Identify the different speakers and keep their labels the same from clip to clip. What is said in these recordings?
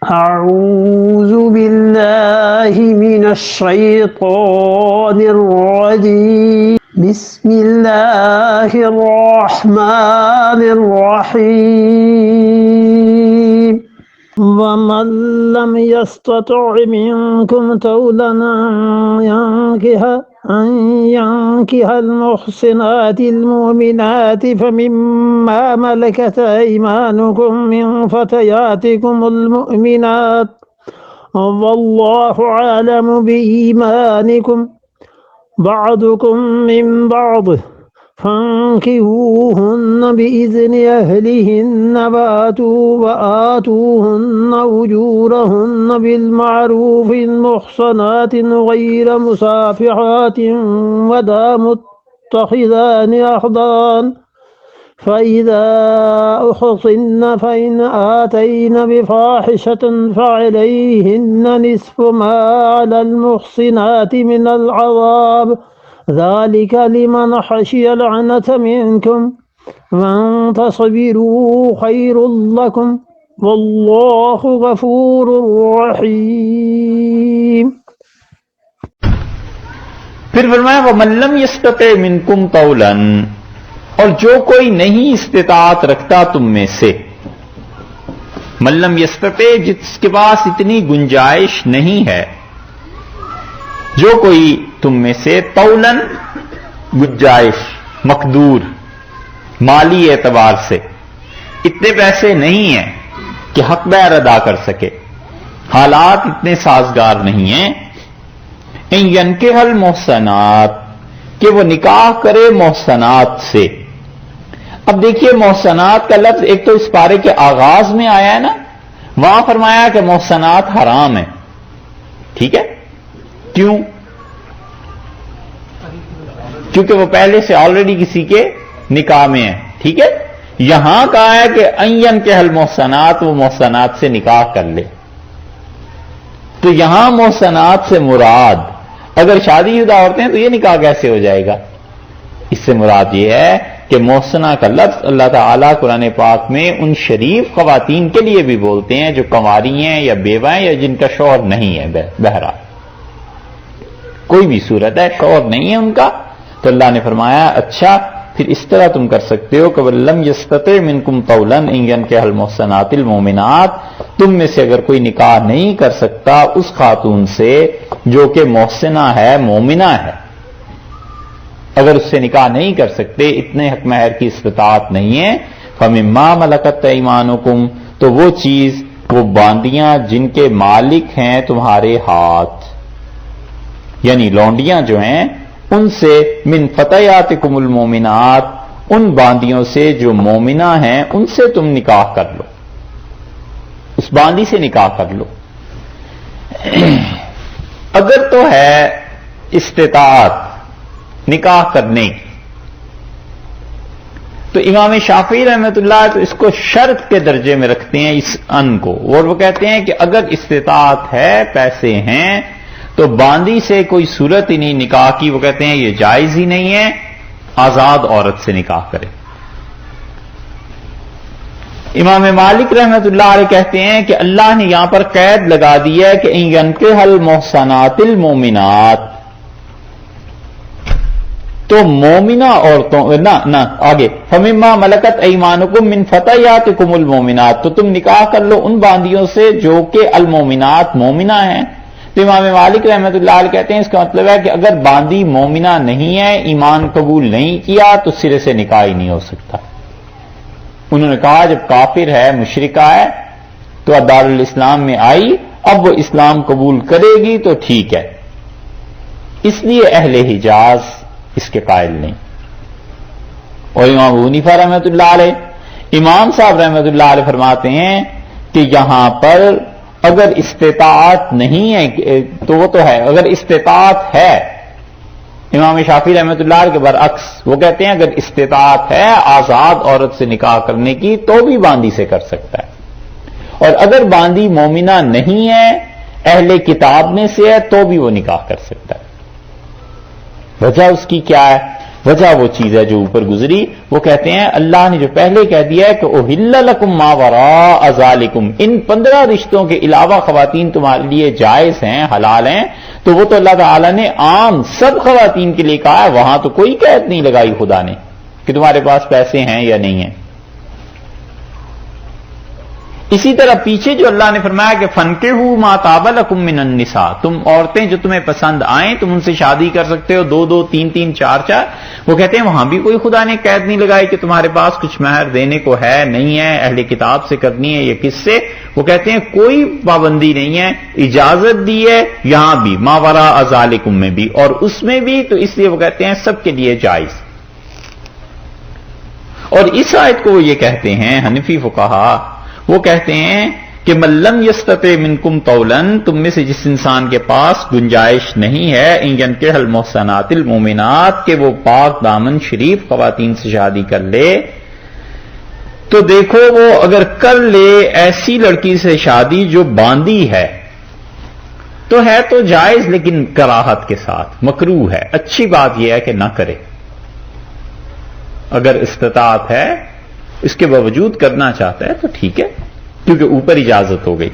Speaker 1: أعوذ بالله من الشيطان الرجيم بسم الله الرحمن الرحيم ومن لم يستطع منكم طولا أن ينكح المحصنات المؤمنات فمما ملكت أيمانكم من فتياتكم المؤمنات والله أعلم بإيمانكم بعضكم من بعض فانكحوهن بإذن أهلهن وآتوهن أجورهن بالمعروف محصنات غير مسافحات ولا متخذان أخدان فإذا أحصن فإن آتين بفاحشة فعليهن نصف ما على المحصنات من العذاب ذلك لمن خشي العنة منكم وأن تصبروا خير لكم والله غفور رحيم.
Speaker 2: پھر فرمایا وَمَن لَّمْ يَسْتَطِعْ مِنكُمْ طَوْلًا، اور جو کوئی نہیں استطاعت رکھتا تم میں سے، من لم یستطع جس کے پاس اتنی گنجائش نہیں ہے، جو کوئی تم میں سے طولن گنجائش مقدور مالی اعتبار سے اتنے پیسے نہیں ہیں کہ حق بیر ادا کر سکے، حالات اتنے سازگار نہیں ہیں، ان ینکح المحصنات کہ وہ نکاح کرے محصنات سے. اب دیکھیے محصنات کا لفظ ایک تو اس پارے کے آغاز میں آیا ہے نا، وہاں فرمایا کہ محصنات حرام ہیں، ٹھیک ہے، کیوں؟ کیونکہ وہ پہلے سے آلریڈی کسی کے نکاح میں ہیں، ٹھیک ہے. یہاں کہا ہے کہ ان ینکح المحصنات، وہ محصنات سے نکاح کر لے. تو یہاں محصنات سے مراد اگر شادی شدہ عورتیں ہیں تو یہ نکاح کیسے ہو جائے گا؟ اس سے مراد یہ ہے کہ محصنہ کا لفظ اللہ تعالیٰ قرآن پاک میں ان شریف خواتین کے لیے بھی بولتے ہیں جو کنواری ہیں یا بیوہ ہیں یا جن کا شوہر نہیں ہے. بہرحال کوئی بھی صورت ہے شوہر نہیں ہے ان کا، تو اللہ نے فرمایا اچھا پھر اس طرح تم کر سکتے ہو کہ وَلَّمْ يَسْتَطِعْ مِنْكُمْ طَوْلًا أَن يَنكِحَ الْمُحْصَنَاتِ الْمُؤْمِنَاتِ، تم میں سے اگر کوئی نکاح نہیں کر سکتا اس خاتون سے جو کہ محسنہ ہے، مومنہ ہے، اگر اس سے نکاح نہیں کر سکتے، اتنے حق مہر کی استطاعت نہیں ہے، فَمِمَّا مَلَكَتْ أَيْمَانُكُمْ، تو وہ چیز، وہ باندیاں جن کے مالک ہیں تمہارے ہاتھ، یعنی لونڈیاں جو ہیں ان سے، من فتياتكم المؤمنات، ان باندیوں سے جو مومنہ ہیں ان سے تم نکاح کر لو، اس باندی سے نکاح کر لو. اگر تو ہے استطاعت نکاح کرنے کی تو امام شافعی رحمۃ اللہ تو اس کو شرط کے درجے میں رکھتے ہیں اس ان کو، اور وہ کہتے ہیں کہ اگر استطاعت ہے، پیسے ہیں، تو باندی سے کوئی صورت ہی نہیں نکاح کی، وہ کہتے ہیں یہ جائز ہی نہیں ہے، آزاد عورت سے نکاح کرے. امام مالک رحمۃ اللہ علیہ کہتے ہیں کہ اللہ نے یہاں پر قید لگا دی ہے کہ ان ینکح المحصنات المؤمنات، تو مومنہ عورتوں نہ آگے فَمِمَّا مَلَكَتْ أَيْمَانُكُمْ مِنْ فَتَيَاتِكُمُ الْمُؤْمِنَات، تو تم نکاح کر لو ان باندیوں سے جو کہ المؤمنات مومنہ ہیں. تو امام مالک رحمۃ اللہ علیہ کہتے ہیں اس کا مطلب ہے کہ اگر باندی مومنہ نہیں ہے، ایمان قبول نہیں کیا، تو سرے سے نکاح ہی نہیں ہو سکتا. انہوں نے کہا جب کافر ہے، مشرکہ ہے، تو دارالاسلام میں آئی، اب وہ اسلام قبول کرے گی تو ٹھیک ہے. اس لیے اہل حجاز اس کے قائل نہیں. اور امام ابو حنیفہ رحمۃ اللہ علیہ، امام صاحب رحمۃ اللہ علیہ فرماتے ہیں کہ یہاں پر اگر استطاعت نہیں ہے تو وہ تو ہے، اگر استطاعت ہے، امام شافعی رحمۃ اللہ علیہ کے برعکس وہ کہتے ہیں اگر استطاعت ہے آزاد عورت سے نکاح کرنے کی تو بھی باندی سے کر سکتا ہے، اور اگر باندی مومنہ نہیں ہے، اہل کتاب میں سے ہے، تو بھی وہ نکاح کر سکتا ہے. وجہ اس کی کیا ہے؟ وجہ وہ چیز ہے جو اوپر گزری. وہ کہتے ہیں اللہ نے جو پہلے کہہ دیا ہے کہ احل لکم ما وراء ذالکم، ان 15 رشتوں کے علاوہ خواتین تمہارے لیے جائز ہیں، حلال ہیں، تو وہ تو اللہ تعالیٰ نے عام سب خواتین کے لیے کہا ہے. وہاں تو کوئی قید نہیں لگائی خدا نے کہ تمہارے پاس پیسے ہیں یا نہیں ہیں. اسی طرح پیچھے جو اللہ نے فرمایا کہ فَانكِحُوا مَا طَابَ لَكُم مِّنَ النِّسَاء، تم عورتیں جو تمہیں پسند آئیں تم ان سے شادی کر سکتے ہو، 2 3 4. وہ کہتے ہیں وہاں بھی کوئی خدا نے قید نہیں لگائی کہ تمہارے پاس کچھ مہر دینے کو ہے نہیں ہے، اہل کتاب سے کرنی ہے یا کس سے. وہ کہتے ہیں کوئی پابندی نہیں ہے، اجازت دی ہے یہاں بھی ما وراء ذالکم میں بھی اور اس میں بھی. تو اس لیے وہ کہتے ہیں سب کے لیے جائز. اور اس آیت کو وہ یہ کہتے ہیں حنفی فقہا، وہ کہتے ہیں کہ من لم یستطع منکم طولا، تم میں سے جس انسان کے پاس گنجائش نہیں ہے ان ینکح المحصنات المؤمنات کہ وہ پاک دامن شریف خواتین سے شادی کر لے، تو دیکھو وہ اگر کر لے ایسی لڑکی سے شادی جو باندھی ہے تو ہے تو جائز، لیکن کراہت کے ساتھ مکروہ ہے. اچھی بات یہ ہے کہ نہ کرے، اگر استطاعت ہے اس کے باوجود کرنا چاہتا ہے تو ٹھیک ہے کیونکہ اوپر اجازت ہو گئی.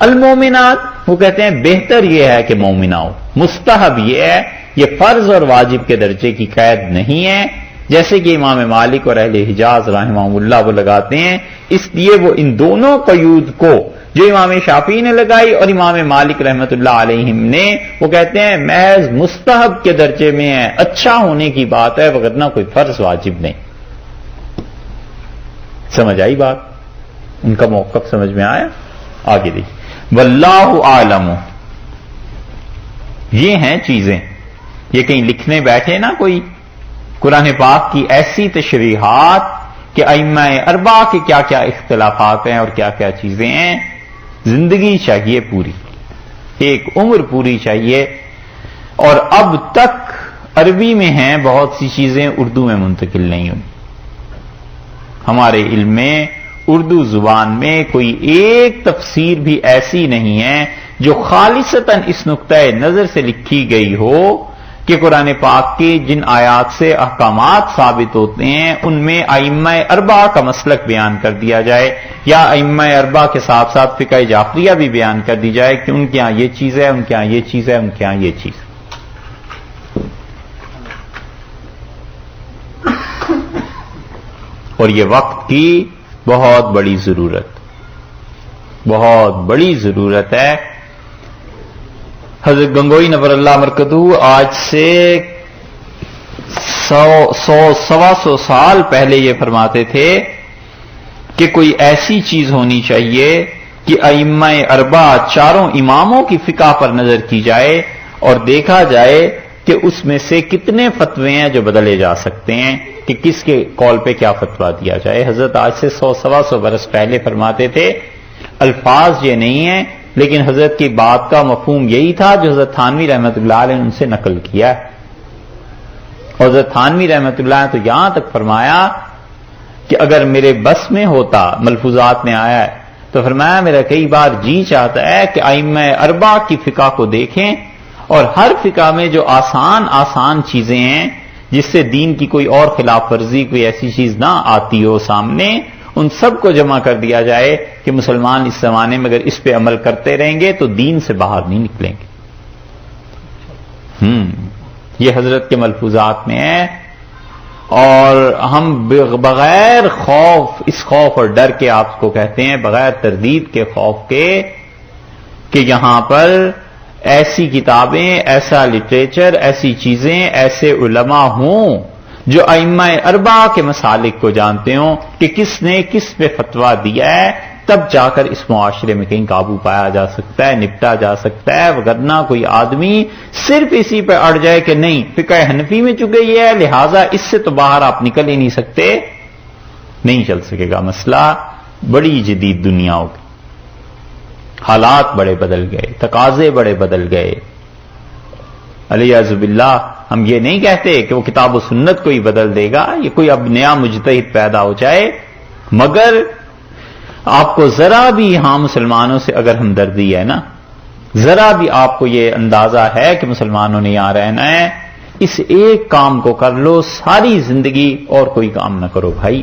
Speaker 2: المومنات وہ کہتے ہیں بہتر یہ ہے کہ مومنہ ہو، مستحب یہ ہے، یہ فرض اور واجب کے درجے کی قید نہیں ہے جیسے کہ امام مالک اور اہل حجاز رحمہ اللہ وہ لگاتے ہیں. اس لیے وہ ان دونوں قیود کو جو امام شافعی نے لگائی اور امام مالک رحمۃ اللہ علیہم نے، وہ کہتے ہیں محض مستحب کے درجے میں ہے، اچھا ہونے کی بات ہے، وگرنہ کوئی فرض واجب نہیں. سمجھ آئی بات؟ ان کا موقف سمجھ میں آیا؟ آگے دیکھیے واللہ عالم. یہ ہیں چیزیں، یہ کہیں لکھنے بیٹھے نا کوئی قرآن پاک کی ایسی تشریحات کہ ائمہ اربعہ کے کیا کیا اختلافات ہیں اور کیا کیا چیزیں ہیں. زندگی چاہیے پوری، ایک عمر پوری چاہیے. اور اب تک عربی میں ہیں بہت سی چیزیں اردو میں منتقل نہیں ہوئی. ہمارے علم میں اردو زبان میں کوئی ایک تفسیر بھی ایسی نہیں ہے جو خالصتاً اس نقطۂ نظر سے لکھی گئی ہو کہ قرآن پاک کے جن آیات سے احکامات ثابت ہوتے ہیں ان میں ائمہ اربعہ کا مسلک بیان کر دیا جائے، یا ائمہ اربعہ کے ساتھ ساتھ فقہ جعفریہ بھی بیان کر دی جائے کہ ان کے ہاں یہ چیز ہے، ان کے ہاں یہ چیز ہے، ان کے ہاں یہ چیز. اور یہ وقت کی بہت بڑی ضرورت ہے. حضرت گنگوئی نور اللہ مرکزہ آج سے 100-125 سال پہلے یہ فرماتے تھے کہ کوئی ایسی چیز ہونی چاہیے کہ ائمہ اربعہ چاروں اماموں کی فقہ پر نظر کی جائے اور دیکھا جائے کہ اس میں سے کتنے فتوے ہیں جو بدلے جا سکتے ہیں کہ کس کے قول پہ کیا فتویٰ دیا جائے. حضرت آج سے 100-125 برس پہلے فرماتے تھے. الفاظ یہ نہیں ہیں لیکن حضرت کی بات کا مفہوم یہی تھا جو حضرت تھانوی رحمۃ اللہ علیہ نے ان سے نقل کیا ہے. اور حضرت تھانوی رحمۃ اللہ نے تو یہاں تک فرمایا کہ اگر میرے بس میں ہوتا، ملفوظات میں آیا ہے تو فرمایا میرا کئی بار جی چاہتا ہے کہ ائمہ اربعہ کی فقہ کو دیکھیں اور ہر فقہ میں جو آسان چیزیں ہیں جس سے دین کی کوئی اور خلاف ورزی کوئی ایسی چیز نہ آتی ہو سامنے، ان سب کو جمع کر دیا جائے کہ مسلمان اس زمانے میں اگر اس پہ عمل کرتے رہیں گے تو دین سے باہر نہیں نکلیں گے. یہ حضرت کے ملفوظات میں ہے. اور ہم بغیر خوف، اس خوف اور ڈر کے آپ کو کہتے ہیں، بغیر تردید کے خوف کے کہ یہاں پر ایسی کتابیں، ایسا لٹریچر، ایسی چیزیں، ایسے علماء ہوں جو ائمہ اربعہ کے مسالک کو جانتے ہوں کہ کس نے کس پہ فتویٰ دیا ہے، تب جا کر اس معاشرے میں کہیں قابو پایا جا سکتا ہے، نپٹا جا سکتا ہے. وگرنہ کوئی آدمی صرف اسی پہ اڑ جائے کہ نہیں فقہ حنفی میں چکے یہ ہے لہذا اس سے تو باہر آپ نکل ہی نہیں سکتے، نہیں چل سکے گا. مسئلہ بڑی جدید دنیا ہوگی، حالات بڑے بدل گئے، تقاضے بڑے بدل گئے. علیہ باللہ ہم یہ نہیں کہتے کہ وہ کتاب و سنت کو ہی بدل دے گا، یہ کوئی اب نیا مجتہد پیدا ہو جائے، مگر آپ کو ذرا بھی ہاں مسلمانوں سے اگر ہمدردی ہے نا، ذرا بھی آپ کو یہ اندازہ ہے کہ مسلمانوں نے یہاں رہنا ہے، اس ایک کام کو کر لو، ساری زندگی اور کوئی کام نہ کرو بھائی۔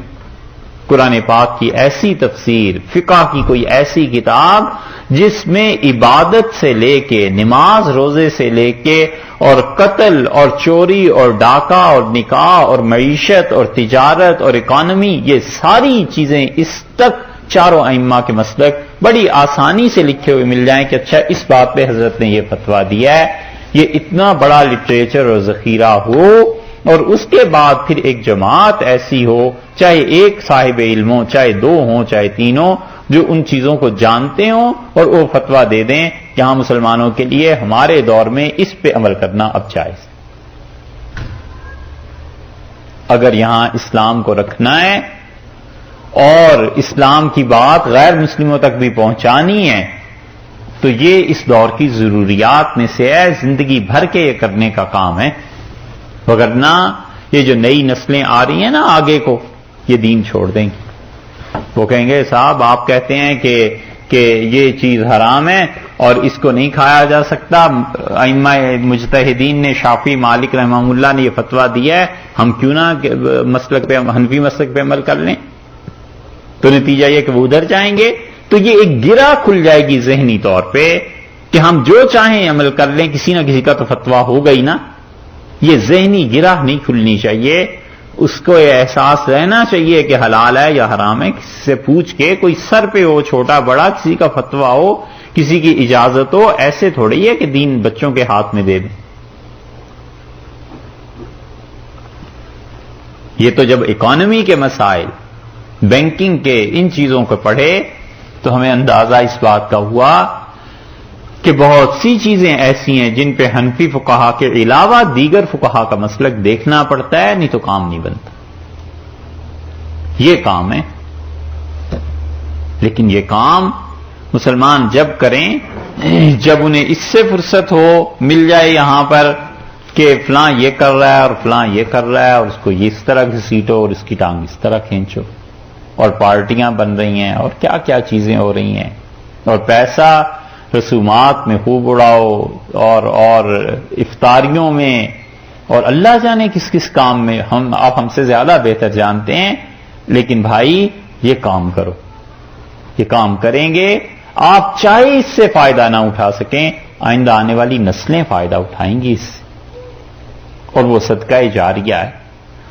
Speaker 2: قرآن پاک کی ایسی تفسیر، فقہ کی کوئی ایسی کتاب جس میں عبادت سے لے کے، نماز روزے سے لے کے، اور قتل اور چوری اور ڈاکہ اور نکاح اور معیشت اور تجارت اور اکانومی، یہ ساری چیزیں اس تک چاروں ائمہ کے مسلک بڑی آسانی سے لکھے ہوئے مل جائیں کہ اچھا اس بات پہ حضرت نے یہ فتویٰ دیا ہے۔ یہ اتنا بڑا لٹریچر اور ذخیرہ ہو، اور اس کے بعد پھر ایک جماعت ایسی ہو، چاہے ایک صاحب علم ہو، چاہے دو ہوں، چاہے تینوں، جو ان چیزوں کو جانتے ہوں اور وہ فتویٰ دے دیں یہاں مسلمانوں کے لیے ہمارے دور میں اس پہ عمل کرنا اب جائز ہے۔ اگر یہاں اسلام کو رکھنا ہے اور اسلام کی بات غیر مسلموں تک بھی پہنچانی ہے تو یہ اس دور کی ضروریات میں سے ہے، زندگی بھر کے یہ کرنے کا کام ہے، وگرنہ یہ جو نئی نسلیں آ رہی ہیں نا آگے کو، یہ دین چھوڑ دیں گی۔ وہ کہیں گے صاحب آپ کہتے ہیں کہ یہ چیز حرام ہے اور اس کو نہیں کھایا جا سکتا، ائمہ مجتہدین نے، شافعی، مالک رحمہ اللہ نے یہ فتویٰ دیا ہے، ہم کیوں نہ مسلک پہ، حنفی مسلک پہ عمل کر لیں؟ تو نتیجہ یہ کہ وہ ادھر جائیں گے، تو یہ ایک گرہ کھل جائے گی ذہنی طور پہ کہ ہم جو چاہیں عمل کر لیں، کسی نہ کسی کا تو فتویٰ ہوگا ہی نا۔ یہ ذہنی گرہ نہیں کھلنی چاہیے، اس کو یہ احساس رہنا چاہیے کہ حلال ہے یا حرام ہے، کسی سے پوچھ کے، کوئی سر پہ ہو چھوٹا بڑا، کسی کا فتویٰ ہو، کسی کی اجازت ہو، ایسے تھوڑی ہے کہ دین بچوں کے ہاتھ میں دے دیں۔ یہ تو جب اکانومی کے مسائل، بینکنگ کے ان چیزوں کو پڑھے تو ہمیں اندازہ اس بات کا ہوا کہ بہت سی چیزیں ایسی ہیں جن پہ حنفی فقہا کے علاوہ دیگر فقہا کا مسلک دیکھنا پڑتا ہے، نہیں تو کام نہیں بنتا۔ یہ کام ہے، لیکن یہ کام مسلمان جب کریں، جب انہیں اس سے فرصت ہو، مل جائے یہاں پر کہ فلاں یہ کر رہا ہے اور فلاں یہ کر رہا ہے اور اس کو اس طرح گھسیٹو اور اس کی ٹانگ اس طرح کھینچو، اور پارٹیاں بن رہی ہیں اور کیا کیا چیزیں ہو رہی ہیں، اور پیسہ رسومات میں خوب اڑاؤ اور افطاریوں میں، اور اللہ جانے کس کس کام میں، آپ ہم سے زیادہ بہتر جانتے ہیں، لیکن بھائی یہ کام کرو، یہ کام کریں گے آپ چاہے اس سے فائدہ نہ اٹھا سکیں، آئندہ آنے والی نسلیں فائدہ اٹھائیں گی اس سے، اور وہ صدقہ جاریہ ہے۔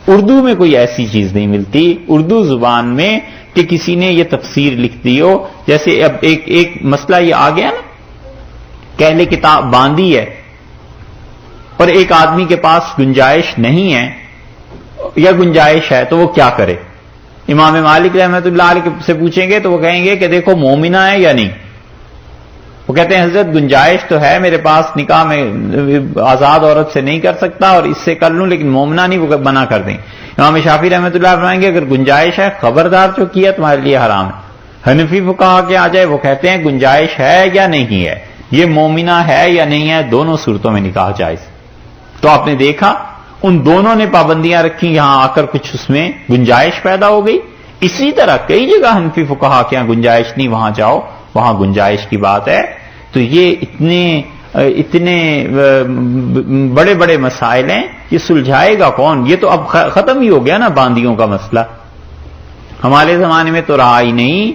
Speaker 2: اردو میں کوئی ایسی چیز نہیں ملتی، اردو زبان میں کہ کسی نے یہ تفسیر لکھ دی ہو، جیسے اب ایک مسئلہ یہ آ گیا نا، پہلے کتاب باندھی ہے اور ایک آدمی کے پاس گنجائش نہیں ہے یا گنجائش ہے تو وہ کیا کرے؟ امام مالک رحمۃ اللہ علیہ سے پوچھیں گے تو وہ کہیں گے کہ دیکھو مومنہ ہے یا نہیں؟ وہ کہتے ہیں حضرت گنجائش تو ہے میرے پاس، نکاح میں آزاد عورت سے نہیں کر سکتا اور اس سے کر لوں لیکن مومنہ نہیں، وہ منع کر دیں۔ امام شافعی رحمۃ اللہ فرمائیں گے اگر گنجائش ہے خبردار جو کیا تمہارے لیے حرام ہے۔ حنفی فقہا کے آ جائے وہ کہتے ہیں گنجائش ہے یا نہیں ہے، یہ مومنہ ہے یا نہیں ہے، دونوں صورتوں میں نکاح جائز۔ تو آپ نے دیکھا ان دونوں نے پابندیاں رکھی، یہاں آ کر کچھ اس میں گنجائش پیدا ہو گئی۔ اسی طرح کئی جگہ حنفی فقہا کے یہاں گنجائش نہیں، وہاں جاؤ وہاں گنجائش کی بات ہے۔ تو یہ اتنے بڑے بڑے مسائل ہیں، یہ سلجھائے گا کون؟ یہ تو اب ختم ہی ہو گیا نا باندیوں کا مسئلہ، ہمارے زمانے میں تو رہا ہی نہیں۔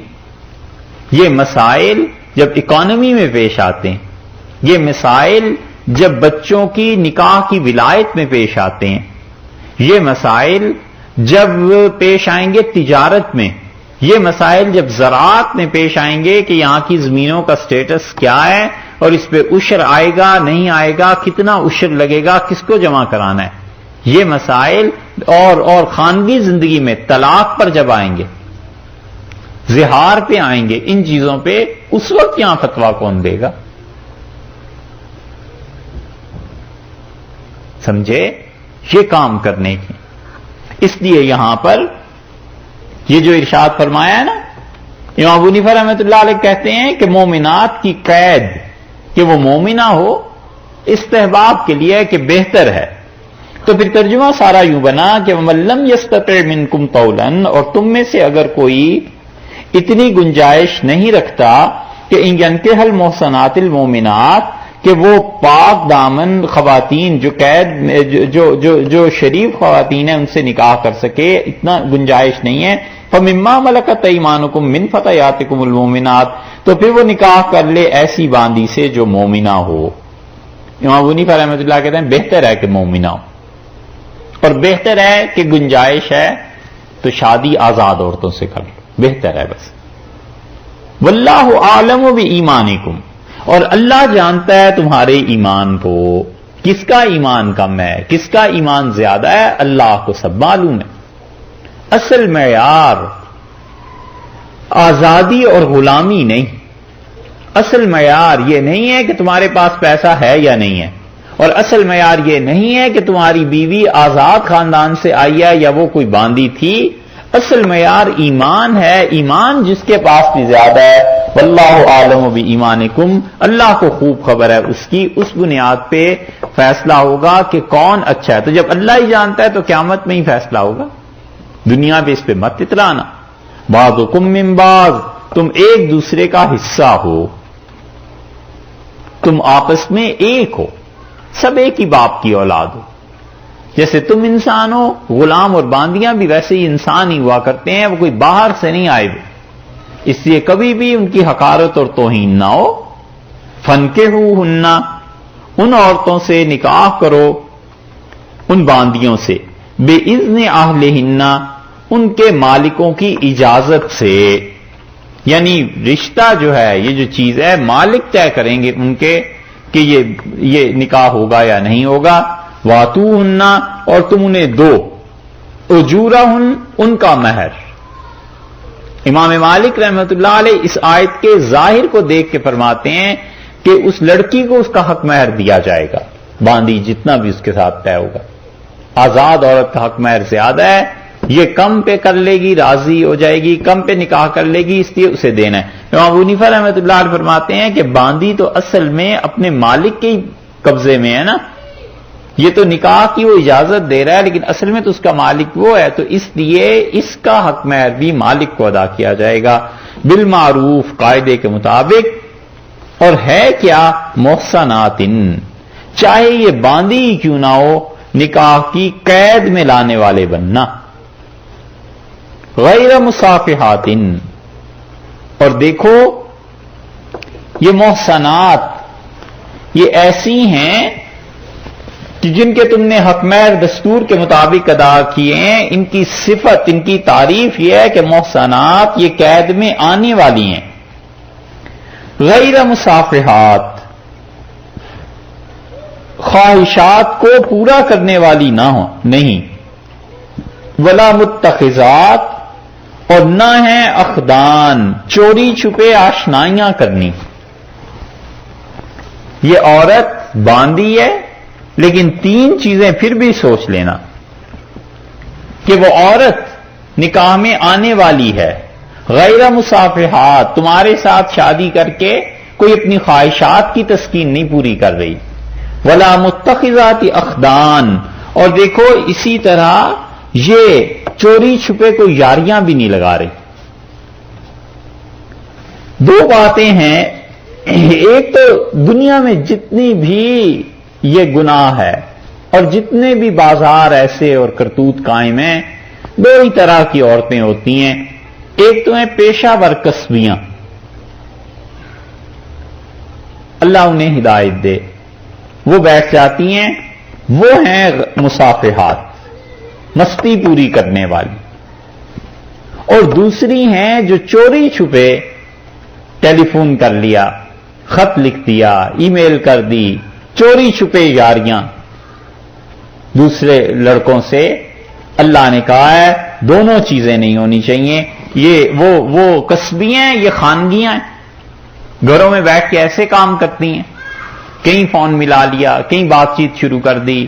Speaker 2: یہ مسائل جب اکانومی میں پیش آتے ہیں، یہ مسائل جب بچوں کی نکاح کی ولایت میں پیش آتے ہیں، یہ مسائل جب پیش آئیں گے تجارت میں، یہ مسائل جب زراعت میں پیش آئیں گے کہ یہاں کی زمینوں کا سٹیٹس کیا ہے اور اس پہ عشر آئے گا نہیں آئے گا، کتنا عشر لگے گا، کس کو جمع کرانا ہے، یہ مسائل اور خانگی زندگی میں طلاق پر جب آئیں گے، زہار پہ آئیں گے، ان چیزوں پہ اس وقت یہاں فتویٰ کون دے گا؟ سمجھے؟ یہ کام کرنے کی، اس لیے یہاں پر یہ جو ارشاد فرمایا ہے نا، امام ابو حنیفہ رحمۃ اللہ علیہ کہتے ہیں کہ مومنات کی قید کہ وہ مومنہ ہو استحباب کے لیے کہ بہتر ہے، تو پھر ترجمہ سارا یوں بنا کہ وَمَن لَّمْ يَسْتَطِعْ مِنكُمْ طَوْلًا، اور تم میں سے اگر کوئی اتنی گنجائش نہیں رکھتا کہ ان ينكح المحصنات المؤمنات، کہ وہ پاک دامن خواتین جو قید جو شریف خواتین ہیں ان سے نکاح کر سکے، اتنا گنجائش نہیں ہے. فَمِمَّا مَلَكَتْ أَيْمَانُكُمْ مِنْ فَتَيَاتِكُمُ الْمُؤْمِنَاتِ، تو پھر وہ نکاح کر لے ایسی باندی سے جو مومنہ ہو. امام ابو حنیفہ رحمۃ اللہ کہتے ہیں بہتر ہے کہ مومنہ ہو، اور بہتر ہے کہ گنجائش ہے تو شادی آزاد عورتوں سے کر لو، بہتر ہے بس. واللہ عالم بایمانکم، اور اللہ جانتا ہے تمہارے ایمان کو، کس کا ایمان کم ہے کس کا ایمان زیادہ ہے، اللہ کو سب معلوم ہے. اصل معیار آزادی اور غلامی نہیں، اصل معیار یہ نہیں ہے کہ تمہارے پاس پیسہ ہے یا نہیں ہے، اور اصل معیار یہ نہیں ہے کہ تمہاری بیوی آزاد خاندان سے آئی ہے یا وہ کوئی باندی تھی. اصل معیار ایمان ہے، ایمان جس کے پاس بھی زیادہ ہے. واللہ عالم بایمانکم، اللہ کو خوب خبر ہے اس کی، اس بنیاد پہ فیصلہ ہوگا کہ کون اچھا ہے. تو جب اللہ ہی جانتا ہے تو قیامت میں ہی فیصلہ ہوگا، دنیا پہ اس پہ مت اترانا. بعضکم من بعض، تم ایک دوسرے کا حصہ ہو، تم آپس میں ایک ہو، سب ایک ہی باپ کی اولاد ہو. جیسے تم انسان ہو، غلام اور باندیاں بھی ویسے ہی انسان ہی ہوا کرتے ہیں، وہ کوئی باہر سے نہیں آئے ہوئے. اس لیے کبھی بھی ان کی حقارت اور توہین نہ ہو. فَانْكِحُوهُنَّ، ان عورتوں سے نکاح کرو، ان باندیوں سے، بِإِذْنِ أَهْلِهِنَّ، ان کے مالکوں کی اجازت سے. یعنی رشتہ جو ہے، یہ جو چیز ہے مالک طے کریں گے ان کے کہ یہ نکاح ہوگا یا نہیں ہوگا. وَآتُوهُنَّ، اور تم انہیں دو، أُجُورَهُنَّ، ان کا مہر. امام مالک رحمۃ اللہ علیہ اس آیت کے ظاہر کو دیکھ کے فرماتے ہیں کہ اس لڑکی کو اس کا حق مہر دیا جائے گا، باندی جتنا بھی اس کے ساتھ طے ہوگا. آزاد عورت کا حق مہر زیادہ ہے، یہ کم پہ کر لے گی راضی ہو جائے گی، کم پہ نکاح کر لے گی، اس لیے اسے دینا ہے. امام ابو حنیفہ رحمۃ اللہ علیہ فرماتے ہیں کہ باندی تو اصل میں اپنے مالک کے قبضے میں ہے نا، یہ تو نکاح کی وہ اجازت دے رہا ہے لیکن اصل میں تو اس کا مالک وہ ہے، تو اس لیے اس کا حق مہر بھی مالک کو ادا کیا جائے گا بالمعروف، قاعدے کے مطابق. اور ہے کیا؟ محصنات، چاہے یہ باندی ہی کیوں نہ ہو، نکاح کی قید میں لانے والے بننا. غیر مصافحات، اور دیکھو یہ محصنات یہ ایسی ہیں کہ جن کے تم نے حق مہر دستور کے مطابق ادا کیے ہیں. ان کی صفت، ان کی تعریف یہ ہے کہ محصنات یہ قید میں آنے والی ہیں. غیر مصافحات، خواہشات کو پورا کرنے والی نہ ہو نہیں. ولا متخذات، اور نہ ہیں اخدان، چوری چھپے آشنائیاں کرنی. یہ عورت باندی ہے لیکن تین چیزیں پھر بھی سوچ لینا کہ وہ عورت نکاح میں آنے والی ہے. غیر مصافحات، تمہارے ساتھ شادی کر کے کوئی اپنی خواہشات کی تسکین نہیں پوری کر رہی. ولا متخذات اخدان، اور دیکھو اسی طرح یہ چوری چھپے کوئی یاریاں بھی نہیں لگا رہی. دو باتیں ہیں، ایک تو دنیا میں جتنی بھی یہ گناہ ہے اور جتنے بھی بازار ایسے اور کرتوت قائم ہیں، دو ہی طرح کی عورتیں ہوتی ہیں. ایک تو ہیں پیشہ ور کسبیاں، اللہ انہیں ہدایت دے، وہ بیٹھ جاتی ہیں، وہ ہیں مصافحات، مستی پوری کرنے والی. اور دوسری ہیں جو چوری چھپے ٹیلی فون کر لیا، خط لکھ دیا، ای میل کر دی، چوری چھپے یاریاں دوسرے لڑکوں سے. اللہ نے کہا ہے دونوں چیزیں نہیں ہونی چاہیے. یہ وہ کسبیاں ہیں، یہ خانگیاں ہیں، گھروں میں بیٹھ کے ایسے کام کرتی ہیں، کہیں فون ملا لیا، کہیں بات چیت شروع کر دی،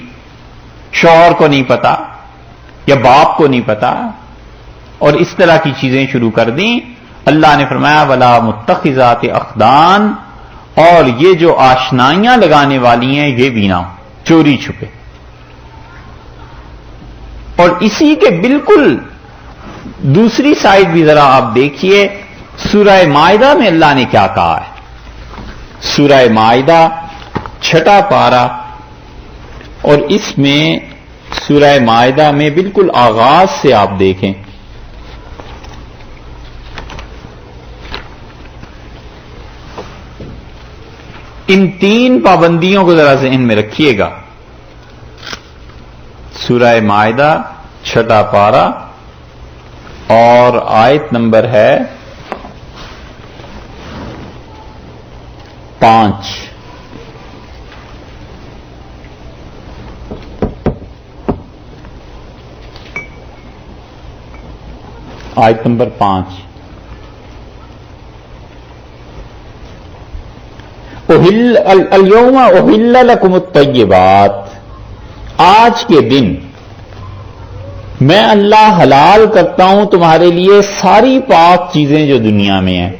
Speaker 2: شوہر کو نہیں پتا یا باپ کو نہیں پتا، اور اس طرح کی چیزیں شروع کر دیں. اللہ نے فرمایا ولا متخذات اخدان، اور یہ جو آشنائیاں لگانے والی ہیں یہ بھی نہ ہو، چوری چھپے. اور اسی کے بالکل دوسری سائڈ بھی ذرا آپ دیکھیے، سورہ مائدہ میں اللہ نے کیا کہا ہے. سورہ مائدہ چھٹا پارہ، اور اس میں سورہ مائدہ میں بالکل آغاز سے آپ دیکھیں، ان تین پابندیوں کو ذرا ذہن میں رکھیے گا۔ سورہ مائدہ چھٹا پارہ اور آیت نمبر ہے 5۔ آیت نمبر 5، اليوم احل لکم الطیبات، آج کے دن میں اللہ حلال کرتا ہوں تمہارے لیے ساری پاک چیزیں جو دنیا میں ہیں،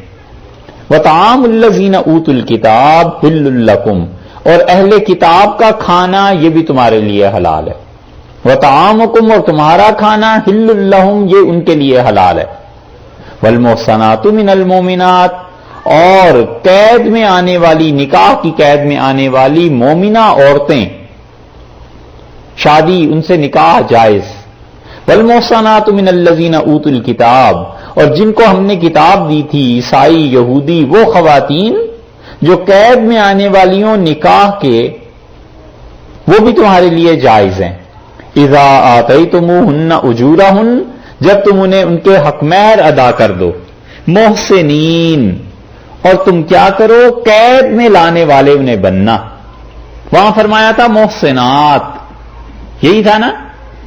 Speaker 2: وطعام الذین اوتوا الکتاب حل لکم، اور اہل کتاب کا کھانا یہ بھی تمہارے لیے حلال ہے، وطعامکم، اور تمہارا کھانا حل لہم، یہ ان کے لیے حلال ہے، والمحصنات من المؤمنات، اور قید میں آنے والی، نکاح کی قید میں آنے والی مومنہ عورتیں، شادی ان سے نکاح جائز، والمحصنات من الذین اوتوا الکتاب، اور جن کو ہم نے کتاب دی تھی، عیسائی، یہودی، وہ خواتین جو قید میں آنے والیوں نکاح کے، وہ بھی تمہارے لیے جائز ہیں، اذا آتیتموہن اجورہن، جب تم انہیں ان کے حق مہر ادا کر دو، محسنین، اور تم کیا کرو، قید میں لانے والے انہیں بننا، وہاں فرمایا تھا محسنات، یہی تھا نا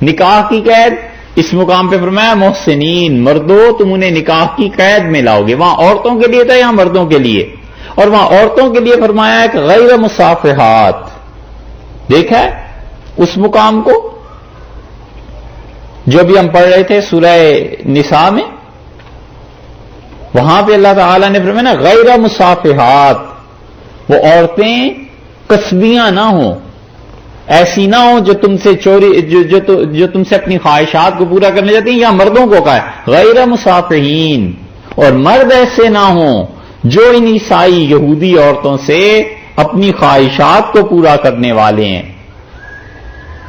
Speaker 2: نکاح کی قید، اس مقام پہ فرمایا محسنین، مردوں تم انہیں نکاح کی قید میں لاؤ گے، وہاں عورتوں کے لیے تھا یہاں مردوں کے لیے، اور وہاں عورتوں کے لیے فرمایا ہے کہ غیر مصافحات، دیکھا ہے اس مقام کو جو ابھی ہم پڑھ رہے تھے سورہ نساء میں، وہاں پہ اللہ تعالیٰ نے فرمایا نا غیر مصافحات، وہ عورتیں کسبیاں نہ ہوں، ایسی نہ ہوں جو تم سے چوری، جو تم سے اپنی خواہشات کو پورا کرنے جاتی ہیں، یا مردوں کو کہا ہے غیر مصافحین، اور مرد ایسے نہ ہوں جو ان عیسائی یہودی عورتوں سے اپنی خواہشات کو پورا کرنے والے ہیں۔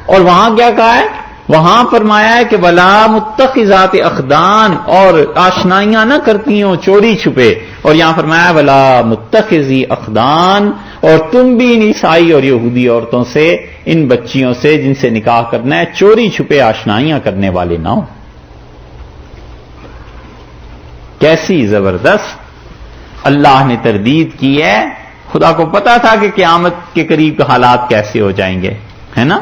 Speaker 2: اور وہاں کیا کہا ہے، وہاں فرمایا ہے کہ ولا متخذات اخدان، اور آشنائیاں نہ کرتی ہوں چوری چھپے، اور یہاں فرمایا ولا متخذی اخدان، اور تم بھی ان عیسائی اور یہودی عورتوں سے، ان بچیوں سے جن سے نکاح کرنا ہے، چوری چھپے آشنائیاں کرنے والے نہ ہو۔ کیسی زبردست اللہ نے تردید کی ہے، خدا کو پتا تھا کہ قیامت کے قریب حالات کیسے ہو جائیں گے، ہے نا؟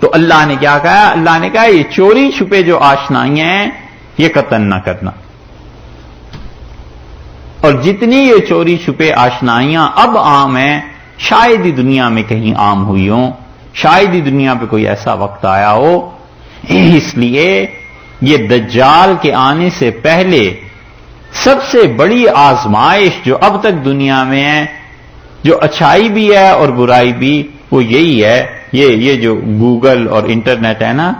Speaker 2: تو اللہ نے کیا کہا، اللہ نے کہا یہ چوری چھپے جو آشنائیاں ہیں یہ قطعاً نہ کرنا، اور جتنی یہ چوری چھپے آشنائیاں اب عام ہیں، شاید ہی دنیا میں کہیں عام ہوئی ہوں، شاید ہی دنیا پہ کوئی ایسا وقت آیا ہو، اس لیے یہ دجال کے آنے سے پہلے سب سے بڑی آزمائش جو اب تک دنیا میں ہے، جو اچھائی بھی ہے اور برائی بھی، وہ یہی ہے، یہ جو گوگل اور انٹرنیٹ ہے نا،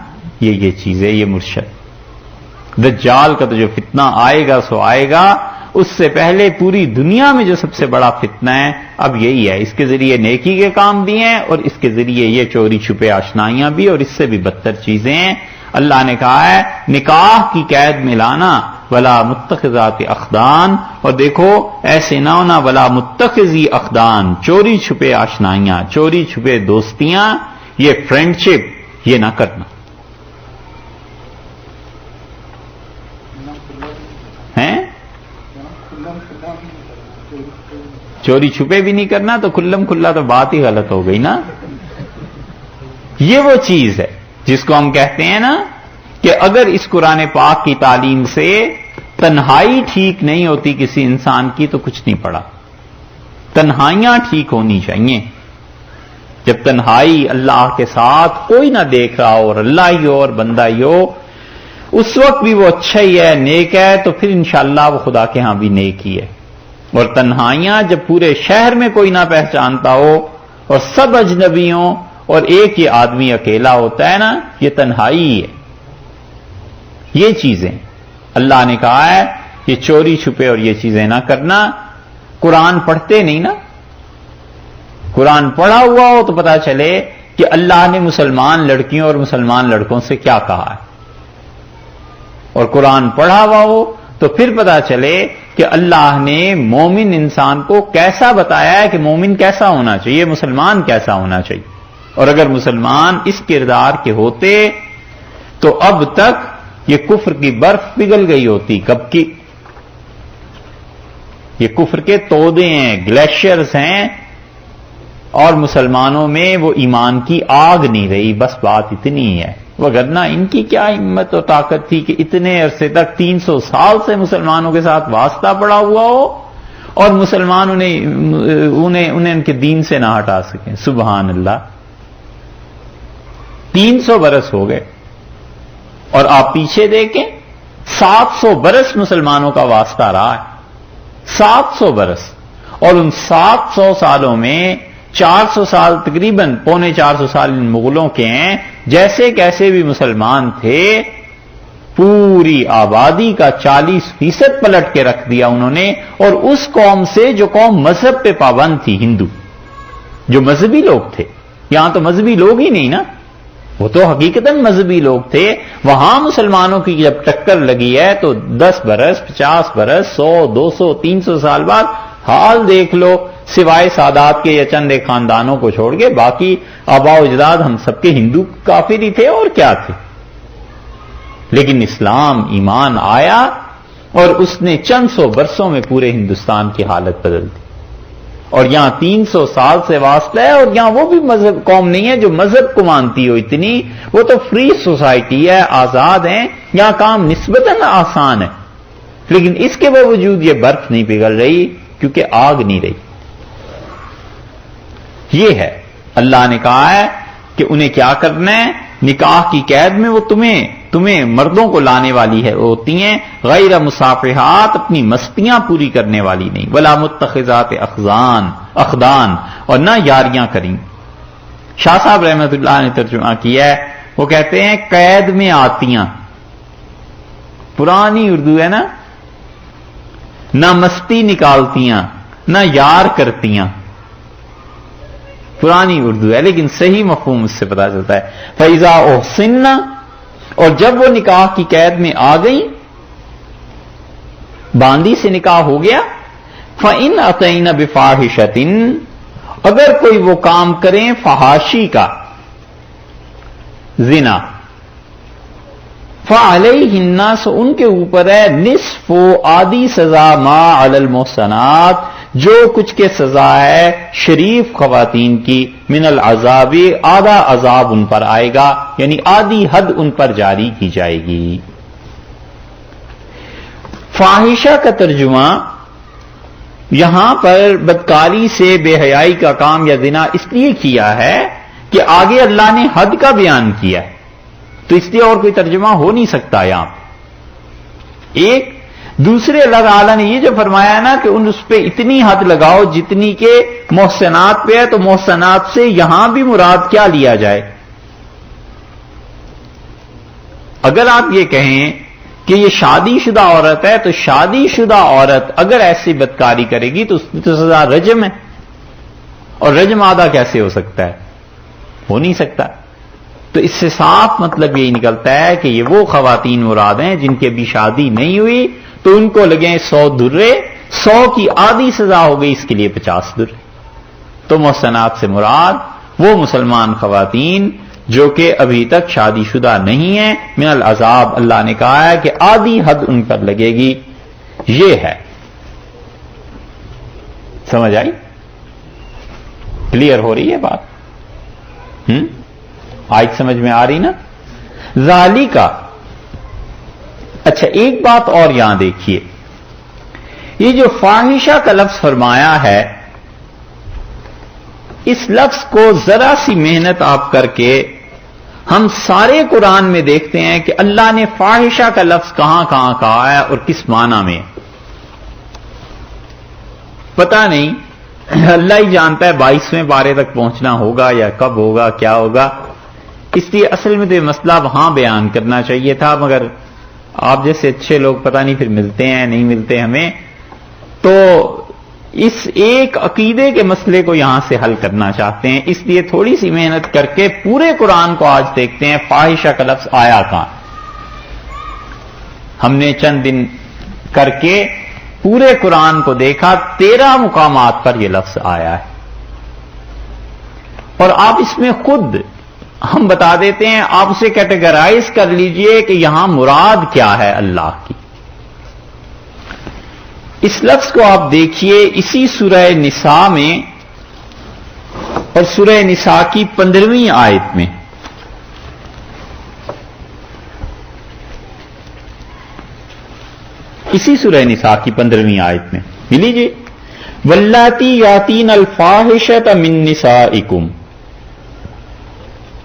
Speaker 2: یہ چیزیں، یہ مرشد دجال کا تو جو فتنہ آئے گا سو آئے گا، اس سے پہلے پوری دنیا میں جو سب سے بڑا فتنہ ہے اب یہی ہے، اس کے ذریعے نیکی کے کام بھی ہیں اور اس کے ذریعے یہ چوری چھپے آشنائیاں بھی، اور اس سے بھی بدتر چیزیں ہیں۔ اللہ نے کہا ہے نکاح کی قید میں لانا، ولا متخذات اخدان، اور دیکھو ایسے نہ ہونا، ولا متخذی اخدان، چوری چھپے آشنائیاں، چوری چھپے دوستیاں، یہ فرینڈشپ یہ نہ کرنا ہیں، چوری چھپے بھی نہیں کرنا، تو کھلم کھلا تو بات ہی غلط ہو گئی نا۔ یہ وہ چیز ہے جس کو ہم کہتے ہیں نا کہ اگر اس قرآن پاک کی تعلیم سے تنہائی ٹھیک نہیں ہوتی کسی انسان کی تو کچھ نہیں پڑا، تنہائیاں ٹھیک ہونی چاہیے۔ جب تنہائی اللہ کے ساتھ کوئی نہ دیکھ رہا ہو اور اللہ ہی ہو اور بندہ ہی ہو، اس وقت بھی وہ اچھا ہی ہے، نیک ہے، تو پھر انشاءاللہ وہ خدا کے ہاں بھی نیک ہی ہے۔ اور تنہائیاں جب پورے شہر میں کوئی نہ پہچانتا ہو اور سب اجنبی ہوں اور ایک یہ آدمی اکیلا ہوتا ہے نا، یہ تنہائی ہے۔ یہ چیزیں اللہ نے کہا ہے یہ چوری چھپے اور یہ چیزیں نہ کرنا۔ قرآن پڑھتے نہیں نا، قرآن پڑھا ہوا ہو تو پتا چلے کہ اللہ نے مسلمان لڑکیوں اور مسلمان لڑکوں سے کیا کہا ہے، اور قرآن پڑھا ہوا ہو تو پھر پتا چلے کہ اللہ نے مومن انسان کو کیسا بتایا ہے کہ مومن کیسا ہونا چاہیے، مسلمان کیسا ہونا چاہیے. اور اگر مسلمان اس کردار کے ہوتے تو اب تک یہ کفر کی برف پگھل گئی ہوتی. کب کی؟ یہ کفر کے تودے ہیں، گلیشیئرز ہیں، اور مسلمانوں میں وہ ایمان کی آگ نہیں رہی. بس بات اتنی ہے. وگرنہ ان کی کیا ہمت اور طاقت تھی کہ اتنے عرصے تک 300 سال سے مسلمانوں کے ساتھ واسطہ پڑا ہوا ہو اور مسلمان انہیں ان کے دین سے نہ ہٹا سکیں. سبحان اللہ. 300 برس ہو گئے، اور آپ پیچھے دیکھیں 700 برس مسلمانوں کا واسطہ رہا ہے. 700 برس. اور ان 700 سالوں میں 400 سال تقریباً 450 سال ان مغلوں کے ہیں. جیسے کیسے بھی مسلمان تھے، پوری آبادی کا 40% پلٹ کے رکھ دیا انہوں نے. اور اس قوم سے جو قوم مذہب پہ پابند تھی، ہندو، جو مذہبی لوگ تھے. یہاں تو مذہبی لوگ ہی نہیں نا، وہ تو حقیقتاً مذہبی لوگ تھے. وہاں مسلمانوں کی جب ٹکر لگی ہے تو 10 برس 50 برس 100 200 300 سال بعد حال دیکھ لو. سوائے سادات کے یا چند ایک خاندانوں کو چھوڑ کے باقی آباء و اجداد ہم سب کے ہندو کافر ہی تھے اور کیا تھے. لیکن اسلام ایمان آیا اور اس نے چند سو برسوں میں پورے ہندوستان کی حالت بدل دی. اور یہاں 300 سال سے واسطہ ہے، اور یہاں وہ بھی مذہب قوم نہیں ہے جو مذہب کو مانتی ہو اتنی. وہ تو فری سوسائٹی ہے، آزاد ہیں. یہاں کام نسبتاً آسان ہے، لیکن اس کے باوجود یہ برف نہیں پگھل رہی کیونکہ آگ نہیں رہی. یہ ہے اللہ نے کہا ہے کہ انہیں کیا کرنا ہے. نکاح کی قید میں وہ تمہیں مردوں کو لانے والی ہے ہوتی ہیں، غیر مصافحات، اپنی مستیاں پوری کرنے والی نہیں، ولا متخذات اخدان، اور نہ یاریاں کریں. شاہ صاحب رحمت اللہ نے ترجمہ کیا ہے، وہ کہتے ہیں قید میں آتیاں. پرانی اردو ہے نا، نہ مستی نکالتیاں نہ یار کرتیاں. پرانی اردو ہے لیکن صحیح مفہوم اس سے پتا چلتا ہے. فَإِذَا أُحْصِنَّ، اور جب وہ نکاح کی قید میں آ گئی، باندی سے نکاح ہو گیا. فَإِنْ أَتَيْنَ بِفَاحِشَةٍ، اگر کوئی وہ کام کریں فحاشی کا، زنا، فَعَلَيْهِنَّ، سو ان کے اوپر ہے نصف آدھی سزا ما علی المحصنات، جو کچھ کے سزا ہے شریف خواتین کی، من العذاب، آدھا عذاب ان پر آئے گا، یعنی آدھی حد ان پر جاری کی جائے گی. فاحشہ کا ترجمہ یہاں پر بدکاری سے بے حیائی کا کام یا زنا اس لیے کیا ہے کہ آگے اللہ نے حد کا بیان کیا ہے، تو اس لیے اور کوئی ترجمہ ہو نہیں سکتا یہاں. ایک دوسرے اللہ تعالیٰ نے یہ جو فرمایا نا کہ اس پہ اتنی حد لگاؤ جتنی کہ محسنات پہ ہے، تو محسنات سے یہاں بھی مراد کیا لیا جائے. اگر آپ یہ کہیں کہ یہ شادی شدہ عورت ہے تو شادی شدہ عورت اگر ایسی بدکاری کرے گی تو اس کی تو سزا رجم ہے، اور رجم آدھا کیسے ہو سکتا ہے؟ ہو نہیں سکتا. تو اس سے صاف مطلب یہی نکلتا ہے کہ یہ وہ خواتین مراد ہیں جن کی ابھی شادی نہیں ہوئی، تو ان کو لگیں 100 درے، 100 کی آدھی سزا ہو گئی، اس کے لیے 50 درے. تو محسنات سے مراد وہ مسلمان خواتین جو کہ ابھی تک شادی شدہ نہیں ہیں. من العذاب، اللہ نے کہا ہے کہ آدھی حد ان پر لگے گی. یہ ہے، سمجھ آئی؟ کلیئر ہو رہی ہے بات؟ آج سمجھ میں آ رہی نا؟ ذالکا. اچھا ایک بات اور یہاں دیکھیے، یہ جو فاحشہ کا لفظ فرمایا ہے، اس لفظ کو ذرا سی محنت آپ کر کے ہم سارے قرآن میں دیکھتے ہیں کہ اللہ نے فاحشہ کا لفظ کہاں کہاں کہا ہے اور کس معنی میں. پتہ نہیں، اللہ ہی جانتا ہے 22ویں پارے تک پہنچنا ہوگا یا کب ہوگا، کیا ہوگا. اس لیے اصل میں تو یہ مسئلہ وہاں بیان کرنا چاہیے تھا، مگر آپ جیسے اچھے لوگ پتہ نہیں پھر ملتے ہیں نہیں ملتے ہمیں. تو اس ایک عقیدے کے مسئلے کو یہاں سے حل کرنا چاہتے ہیں، اس لیے تھوڑی سی محنت کر کے پورے قرآن کو آج دیکھتے ہیں فاحشہ کا لفظ آیا کہاں۔ ہم نے چند دن کر کے پورے قرآن کو دیکھا، 13 مقامات پر یہ لفظ آیا ہے، اور آپ اس میں خود ہم بتا دیتے ہیں، آپ اسے کیٹیگرائز کر لیجئے کہ یہاں مراد کیا ہے اللہ کی۔ اس لفظ کو آپ دیکھیے اسی سورہ نساء میں، اور سورہ نساء کی 15ویں آیت میں۔ اسی سورہ نساء کی 15ویں آیت میں ملی جی، واللاتی یاتین الفاحشۃ من نسائکم،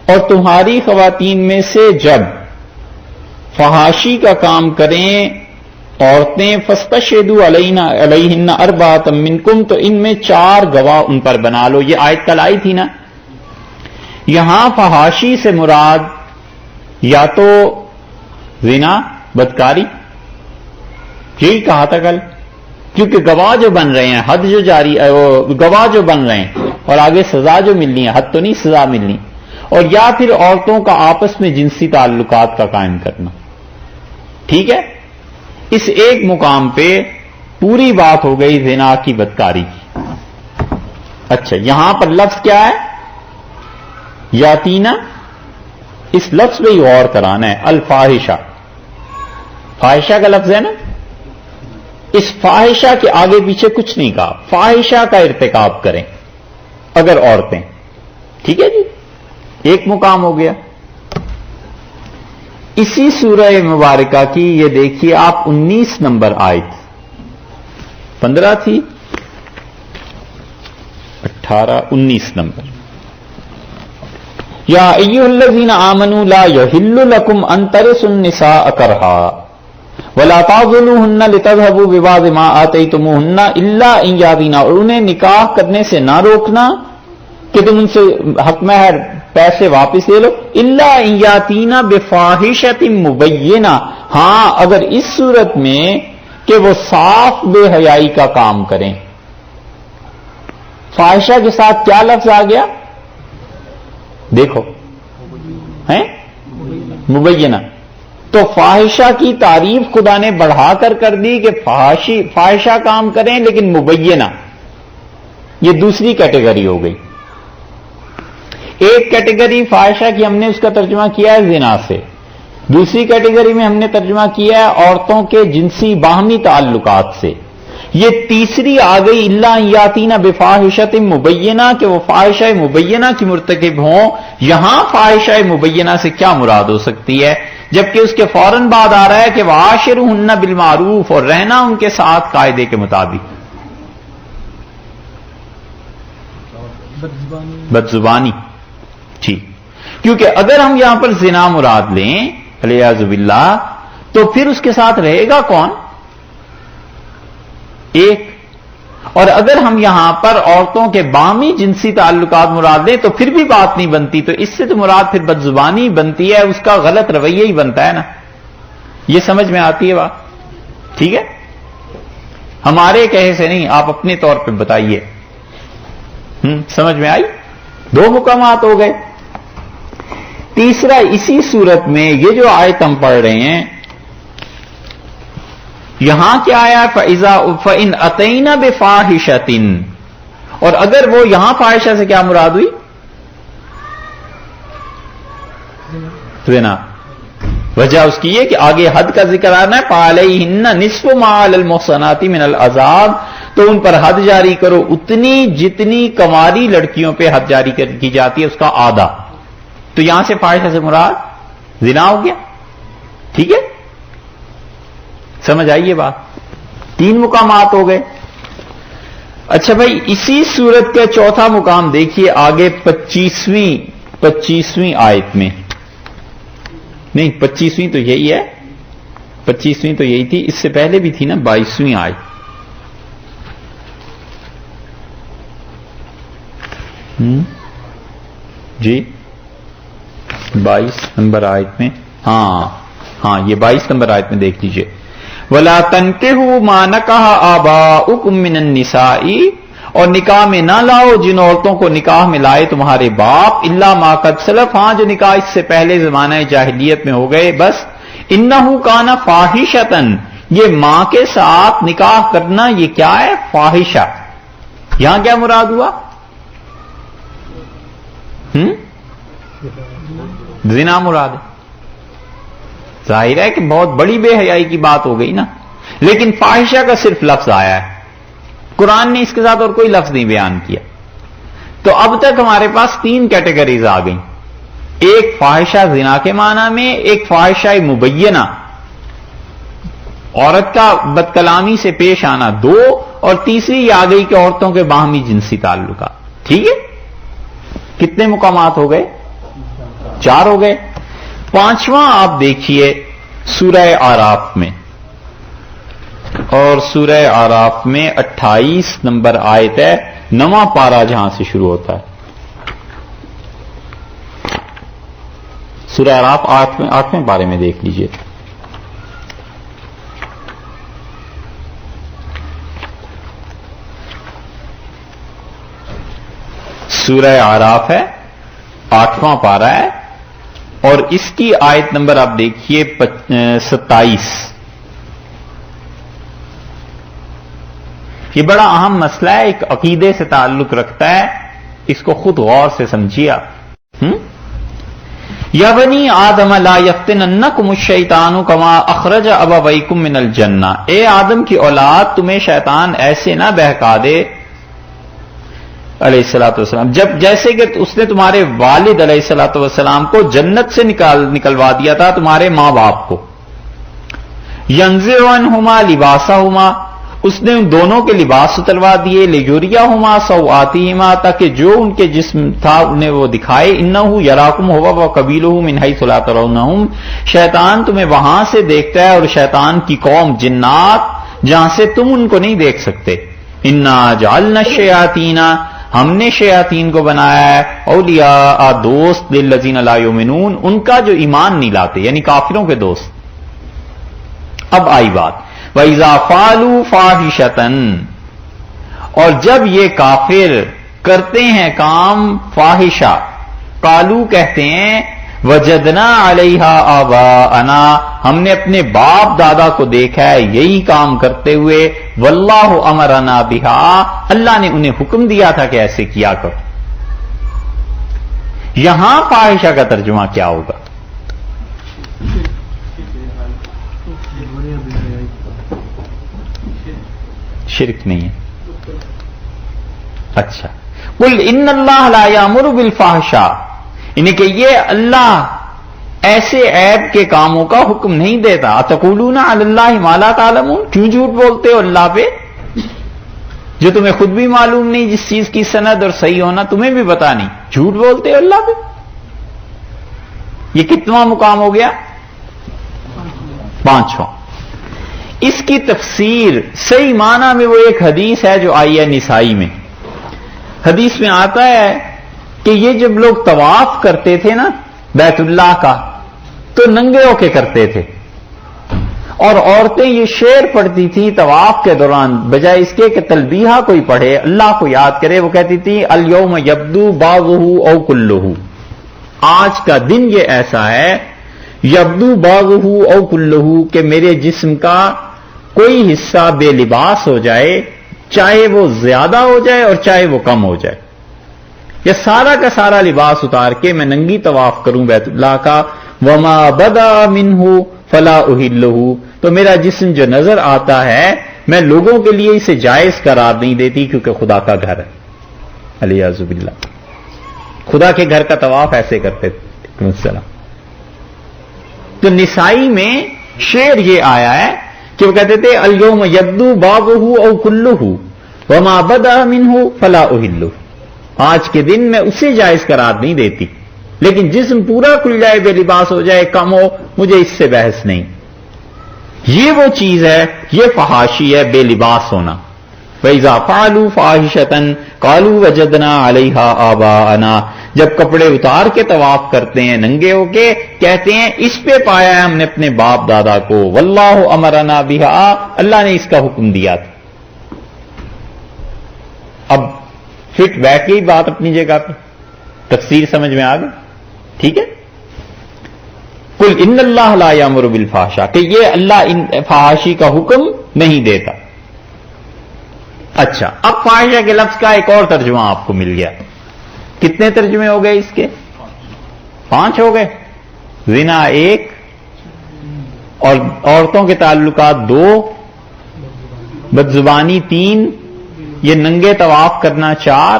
Speaker 2: اور تمہاری خواتین میں سے جب فحاشی کا کام کریں عورتیں، فاستشہدوا علیہن اربعۃ منکم، تو ان میں 4 گواہ ان پر بنا لو۔ یہ آیت کل آئی تھی نا۔ یہاں فحاشی سے مراد یا تو زنا، بدکاری، یہی کہا تھا کل، کیونکہ گواہ جو بن رہے ہیں، حد جو جاری، گواہ جو بن رہے ہیں اور آگے سزا جو ملنی ہے، حد تو نہیں سزا ملنی، اور یا پھر عورتوں کا آپس میں جنسی تعلقات کا قائم کرنا۔ ٹھیک ہے، اس ایک مقام پہ پوری بات ہو گئی زنا کی، بدکاری کی۔ اچھا، یہاں پر لفظ کیا ہے؟ یاتینا، اس لفظ پہ ہی غور کرانا ہے۔ الفاحشہ، فاحشہ کا لفظ ہے نا، اس فاحشہ کے آگے پیچھے کچھ نہیں کہا، فاحشہ کا ارتکاب کریں اگر عورتیں۔ ٹھیک ہے جی، ایک مقام ہو گیا۔ اسی سورہ مبارکہ کی یہ دیکھیے آپ 19 نمبر آیت، 15 تھی، 18، 19 نمبر۔ یا ایھا الذین آمنوا لا یحل لکم ان ترثوا النساء کرہا ولا تعضلوہن لتذہبوا ببعض ما آتیتموہن الا ان یاتین، اور انہیں نکاح کرنے سے نہ روکنا کہ تم ان سے حق مہر پیسے واپس لے لو، الا ان یاتین بفاحشۃ مبینہ، ہاں اگر اس صورت میں کہ وہ صاف بے حیائی کا کام کریں۔ فاحشہ کے ساتھ کیا لفظ آ گیا؟ دیکھو ہیں، مبینہ۔ تو فاحشہ کی تعریف خدا نے بڑھا کر دی کہ فاحشہ کام کریں لیکن مبینہ، یہ دوسری کیٹیگری ہو گئی۔ ایک کیٹیگری فاحشہ کی ہم نے اس کا ترجمہ کیا ہے زنا سے، دوسری کیٹیگری میں ہم نے ترجمہ کیا ہے عورتوں کے جنسی باہمی تعلقات سے، یہ تیسری آ گئی الا یاتین بفاحشۃ مبینہ، کہ وہ فاحشہ مبینہ کی مرتکب ہوں۔ یہاں فاحشہ مبینہ سے کیا مراد ہو سکتی ہے؟ جبکہ اس کے فوراً بعد آ رہا ہے کہ وعاشرہن بالمعروف، اور رہنا ان کے ساتھ قاعدے کے مطابق۔ بدزبانی، ٹھیک، کیونکہ اگر ہم یہاں پر زنا مراد لیں والعیاذ باللہ، تو پھر اس کے ساتھ رہے گا کون؟ ایک۔ اور اگر ہم یہاں پر عورتوں کے باہمی جنسی تعلقات مراد لیں تو پھر بھی بات نہیں بنتی، تو اس سے تو مراد پھر بدزبانی بنتی ہے، اس کا غلط رویہ ہی بنتا ہے نا۔ یہ سمجھ میں آتی ہے بات؟ ٹھیک ہے، ہمارے کہے سے نہیں، آپ اپنے طور پہ بتائیے۔ سمجھ میں آئی؟ 2 مقامات ہو گئے۔ تیسرا، اسی صورت میں یہ جو آیت ہم پڑھ رہے ہیں، یہاں کیا آیا؟ فَإِنْ أَتَيْنَ بِفَاحِشَةٍ، اور اگر وہ، یہاں فاحشہ سے کیا مراد ہوئی؟ زنا۔ وجہ اس کی یہ کہ آگے حد کا ذکر آنا ہے، فَعَلَيْهِنَّ نِصْفُ مَا عَلَى الْمُحْصَنَاتِ مِنَ الْعَذَابِ، تو ان پر حد جاری کرو اتنی جتنی کنواری لڑکیوں پہ حد جاری کی جاتی ہے، اس کا آدھا۔ تو یہاں سے فاحشہ سے مراد زنا ہو گیا۔ ٹھیک ہے، سمجھ آئیے بات؟ 3 مقامات ہو گئے۔ اچھا بھائی، اسی صورت کا چوتھا مقام دیکھیے آگے 25ویں آیت میں، نہیں 25ویں تو یہی ہے، 25ویں تو یہی تھی، اس سے پہلے بھی تھی نا 22ویں آیت۔ جی 22 نمبر آیت میں، ہاں یہ 22 نمبر آیت میں دیکھ لیجئے، ولا تنکحوا ما نکح آباؤکم من النساء، اور نکاح میں نہ لاؤ جن عورتوں کو نکاح میں لائے تمہارے باپ، الا ما قد سلف، ہاں جو نکاح اس سے پہلے زمانہ جاہلیت میں ہو گئے بس، انہ کان فاحشۃ، یہ ماں کے ساتھ نکاح کرنا یہ کیا ہے؟ فاحشہ۔ یہاں کیا مراد ہوا؟ زنا مراد ہے۔ ظاہر ہے کہ بہت بڑی بے حیائی کی بات ہو گئی نا، لیکن فاحشہ کا صرف لفظ آیا ہے، قرآن نے اس کے ساتھ اور کوئی لفظ نہیں بیان کیا۔ تو اب تک ہمارے پاس 3 کیٹیگریز آ گئیں، ایک فاحشہ زنا کے معنی میں، ایک فاحشہ مبینہ عورت کا بد کلامی سے پیش آنا 2، اور تیسری یہ آ گئی کہ عورتوں کے باہمی جنسی تعلقات۔ ٹھیک ہے، کتنے مقامات ہو گئے؟ 4 ہو گئے۔ 5واں آپ دیکھیے سورہ اعراف میں، اور سورہ اعراف میں 28 نمبر آیت ہے، 9واں پارہ جہاں سے شروع ہوتا ہے۔ سورہ اعراف 8ویں پارے میں دیکھ لیجئے۔ سورہ اعراف ہے، 8واں پارہ ہے، اور اس کی آیت نمبر آپ دیکھیے 27۔ یہ بڑا اہم مسئلہ ہے، ایک عقیدے سے تعلق رکھتا ہے، اس کو خود غور سے سمجھیے آپ۔ یا بنی آدم لا یفتننکم الشیطان کما اخرج ابویکم من الجنہ، اے آدم کی اولاد تمہیں شیطان ایسے نہ بہکا دے علیہ الصلوۃ والسلام، جب جیسے کہ اس نے تمہارے والد علیہ الصلوۃ والسلام کو جنت سے نکلوا دیا تھا، تمہارے ماں باپ کو۔ ینزع عنہما لباسہما، اس نے ان دونوں کے لباس اتروا دیے، لیریہما سوآتہما، تاکہ جو ان کے جسم تھا انہیں وہ دکھائے، انہ یراکم ہوا وقبیلہ من حیث لا ترونہم، شیطان تمہیں وہاں سے دیکھتا ہے، اور شیطان کی قوم جنات جہاں سے تم ان کو نہیں دیکھ سکتے۔ انا جعلنا الشیاطین، ہم نے شیاطین کو بنایا ہے اولیاء، دوست، للذین لا یؤمنون، ان کا جو ایمان نہیں لاتے، یعنی کافروں کے دوست۔ اب آئی بات، وَإِذَا فَعَلُوا فَاحِشَةً، اور جب یہ کافر کرتے ہیں کام فاحشہ، قالو کہتے ہیں، وجدنا علیہا آباءنا، ہم نے اپنے باپ دادا کو دیکھا ہے یہی کام کرتے ہوئے، واللہ امرنا بہا، اللہ نے انہیں حکم دیا تھا کہ ایسے کیا کرو۔ یہاں فاحشہ کا ترجمہ کیا ہوگا؟ شرک نہیں ہے۔ اچھا، قل ان اللہ لا یامر بالفحشاء، انہیں کہیے اللہ ایسے عیب کے کاموں کا حکم نہیں دیتا۔ اتقولون علی اللہ ما لا تعلمون، کیوں جھوٹ بولتے ہو اللہ پہ جو تمہیں خود بھی معلوم نہیں، جس چیز کی سند اور صحیح ہونا تمہیں بھی پتا نہیں، جھوٹ بولتے ہو اللہ پہ۔ یہ کتنا مقام ہو گیا؟ 5واں۔ اس کی تفسیر صحیح معنی میں وہ ایک حدیث ہے جو آئی ہے نسائی میں۔ حدیث میں آتا ہے کہ یہ جب لوگ طواف کرتے تھے نا بیت اللہ کا، تو ننگے ہو کے کرتے تھے، اور عورتیں یہ شعر پڑھتی تھی طواف کے دوران، بجائے اس کے کہ تلبیہ کوئی پڑھے اللہ کو یاد کرے، وہ کہتی تھی الیوم یبدو بعضہ او کلہ، آج کا دن یہ ایسا ہے، یبدو بعضہ او کلہ، کہ میرے جسم کا کوئی حصہ بے لباس ہو جائے، چاہے وہ زیادہ ہو جائے اور چاہے وہ کم ہو جائے، یا سارا کا سارا لباس اتار کے میں ننگی طواف کروں بیت اللہ کا، وما بدا منہ فلا احلہ، تو میرا جسم جو نظر آتا ہے میں لوگوں کے لیے اسے جائز قرار نہیں دیتی، کیونکہ خدا کا گھر ہے، الیاذ باللہ۔ خدا کے گھر کا طواف ایسے کرتے تھے۔ السلام۔ تو نسائی میں شعر یہ آیا ہے کہ وہ کہتے تھے الیوم یبدو بعضہ او کلہ وما بدا منہ فلا احلہ، آج کے دن میں اسے جائز قرار نہیں دیتی، لیکن جسم پورا کھل جائے، بے لباس ہو جائے، کم ہو، مجھے اس سے بحث نہیں۔ یہ وہ چیز ہے، یہ فحاشی ہے بے لباس ہونا۔ وَإِذَا فَعَلُوا فَاحِشَةً قَالُوا وَجَدْنَا عَلَيْهَا آبَاءَنَا، جب کپڑے اتار کے طواف کرتے ہیں ننگے ہو کے، کہتے ہیں اس پہ پایا ہے ہم نے اپنے باپ دادا کو، واللہ امرنا بہا، اللہ نے اس کا حکم دیا تھا۔ اب فٹ بیٹھ گئی بات اپنی جگہ پہ، تفسیر سمجھ میں آ گئی، ٹھیک ہے۔ قل ان اللہ لا یامر بالفحشاء، کہ یہ اللہ فحاشی کا حکم نہیں دیتا۔ اچھا، اب فاحشہ کے لفظ کا ایک اور ترجمہ آپ کو مل گیا۔ کتنے ترجمے ہو گئے اس کے؟ 5 ہو گئے۔ زنا 1، اور عورتوں کے تعلقات 2، بدزبانی 3، یہ ننگے طواف کرنا 4،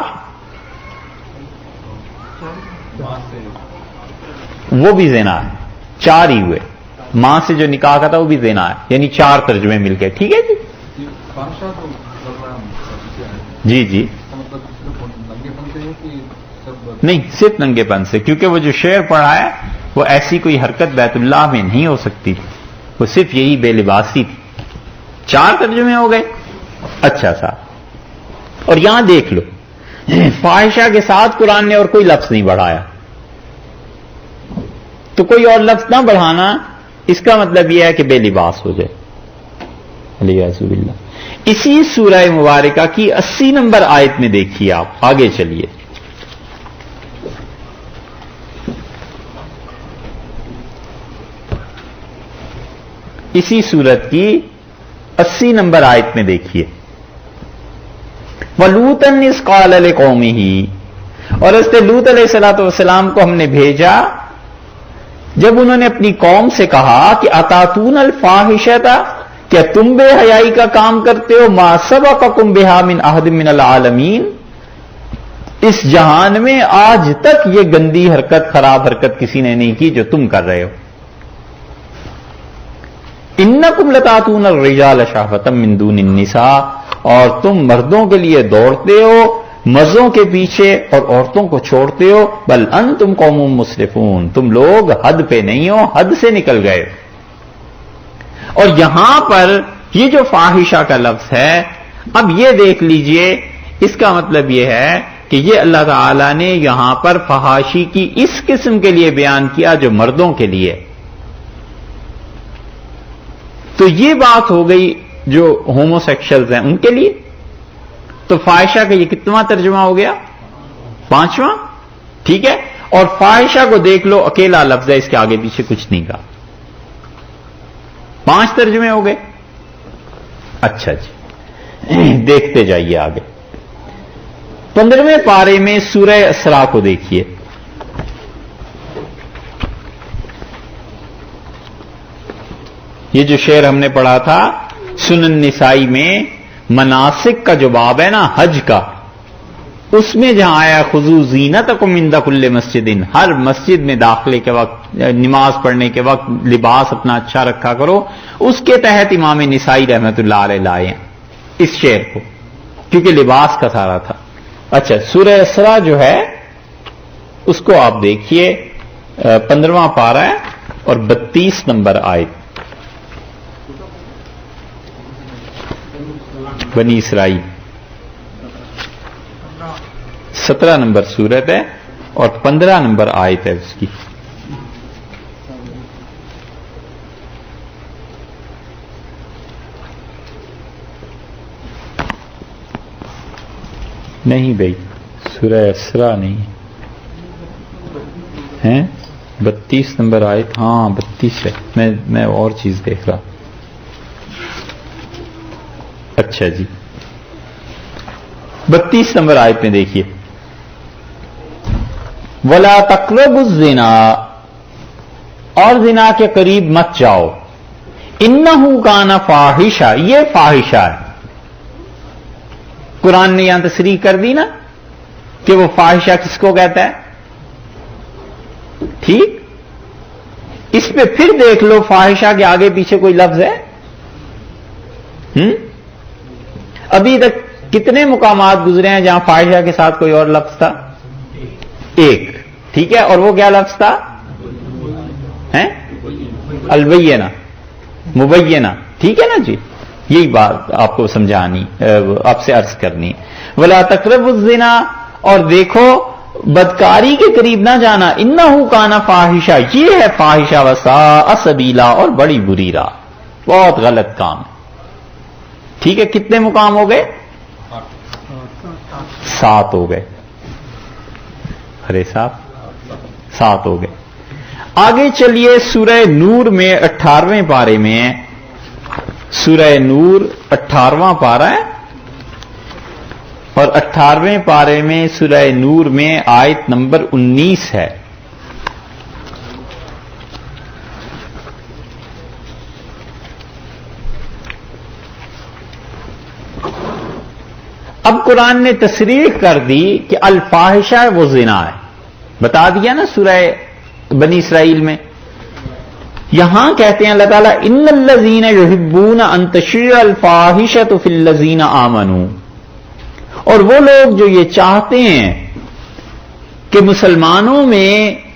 Speaker 2: وہ بھی زنا ہے، 4 ہی ہوئے۔ ماں سے جو نکاح کا تھا وہ بھی زنا ہے، یعنی 4 ترجمے مل گئے، ٹھیک ہے جی۔ جی جی، نہیں صرف ننگے پن سے، کیونکہ وہ جو شعر پڑھا ہے وہ ایسی کوئی حرکت بیت اللہ میں نہیں ہو سکتی، وہ صرف یہی بے لباسی تھی۔ 4 ترجمے ہو گئے۔ اچھا صاحب، اور یہاں دیکھ لو، فاحشہ کے ساتھ قرآن نے اور کوئی لفظ نہیں بڑھایا، تو کوئی اور لفظ نہ بڑھانا اس کا مطلب یہ ہے کہ بے لباس ہو جائے، علیہ باللہ۔ اسی سورہ مبارکہ کی 80 نمبر آیت میں دیکھیے آپ، آگے چلیے۔ اسی سورت کی 80 نمبر آیت میں دیکھیے، وَلُوطًا إِذْ قَالَ لِقَوْمِهِ، اور حضرت لوط علیہ الصلوۃ والسلام کو ہم نے بھیجا جب انہوں نے اپنی قوم سے کہا کہ أَتَأْتُونَ الْفَاحِشَةَ، کیا تم بے حیائی کا کام کرتے ہو، مَا سَبَقَكُم بِهَا مِنْ أَحَدٍ مِنَ الْعَالَمِينَ، اس جہان میں آج تک یہ گندی حرکت، خراب حرکت کسی نے نہیں کی جو تم کر رہے ہو۔ انکم لتاتون الرجال شہوۃ من دون النساء، اور تم مردوں کے لیے دوڑتے ہو مزوں کے پیچھے اور عورتوں کو چھوڑتے ہو، بل انتم قوم مسرفون، تم لوگ حد پہ نہیں ہو، حد سے نکل گئے ہو۔ اور یہاں پر یہ جو فاحشہ کا لفظ ہے، اب یہ دیکھ لیجئے، اس کا مطلب یہ ہے کہ یہ اللہ تعالی نے یہاں پر فحاشی کی اس قسم کے لیے بیان کیا جو مردوں کے لیے۔ تو یہ بات ہو گئی جو ہومو سیکشلز ہیں ان کے لیے۔ تو فاحشہ کا یہ کتنا ترجمہ ہو گیا؟ 5واں، ٹھیک ہے۔ اور فاحشہ کو دیکھ لو، اکیلا لفظ ہے، اس کے آگے پیچھے کچھ نہیں کہا، 5 ترجمے ہو گئے۔ اچھا جی، دیکھتے جائیے آگے۔ 15ویں پارے میں سورہ اسراء کو دیکھیے۔ یہ جو شعر ہم نے پڑھا تھا سنن نسائی میں، مناسک کا جو باب ہے نا حج کا، اس میں جہاں آیا خذوا زینتکم عند کل مسجد، ہر مسجد میں داخلے کے وقت، نماز پڑھنے کے وقت لباس اپنا اچھا رکھا کرو، اس کے تحت امام نسائی رحمۃ اللہ علیہ لائے ہیں اس شعر کو، کیونکہ لباس کا سارا تھا۔ اچھا، سورہ اسراء جو ہے اس کو آپ دیکھیے، 15واں پارہ ہے اور 32 نمبر آیت، بنی اسرائیل، 17 نمبر سورت ہے اور 15 نمبر آیت ہے اس کی۔ نہیں بھائی، سورہ اسراء نہیں ہے، 32 نمبر آیت، ہاں 32 ہے، میں اور چیز دیکھ رہا۔ اچھا جی، 32 نمبر آیت میں دیکھیے، وَلَا تَقْرَبُوا الزِّنَا، اور زنا کے قریب مت جاؤ، اِنَّهُ كَانَ فَاحِشًا، یہ فاحشہ ہے۔ قرآن نے یہاں تصریح کر دی نا کہ وہ فاحشہ کس کو کہتا ہے، ٹھیک۔ اس پہ پھر دیکھ لو فاحشہ کے آگے پیچھے کوئی لفظ ہے؟ ابھی تک کتنے مقامات گزرے ہیں جہاں فاحشہ کے ساتھ کوئی اور لفظ تھا؟ 1، ٹھیک ہے، اور وہ کیا لفظ تھا؟ البینہ، مبینہ، ٹھیک ہے نا جی۔ یہی بات آپ کو سمجھانی، آپ سے عرض کرنی۔ ولا تقربوا الزنا، اور دیکھو بدکاری کے قریب نہ جانا، انہو کانا فاحشہ، یہ ہے فاحشہ وساء سبیلا، اور بڑی بری راہ، بہت غلط کام ہے. ٹھیک ہے، کتنے مقام ہو گئے؟ 7 ہو گئے. ارے صاحب 7 ہو گئے. آگے چلیے سورہ نور میں 18ویں پارے میں ہے. سورہ نور 18واں پارہ ہے، اور 18ویں پارے میں سورہ نور میں آیت نمبر 19 ہے. اب قرآن نے تصریح کر دی کہ الفاحشہ وہ زنا ہے، بتا دیا نا سورہ بنی اسرائیل میں. یہاں کہتے ہیں اللہ تعالیٰ ان الذین یحبون ان تشیع الفاحشۃ فی الذین آمنوا، اور وہ لوگ جو یہ چاہتے ہیں کہ مسلمانوں میں،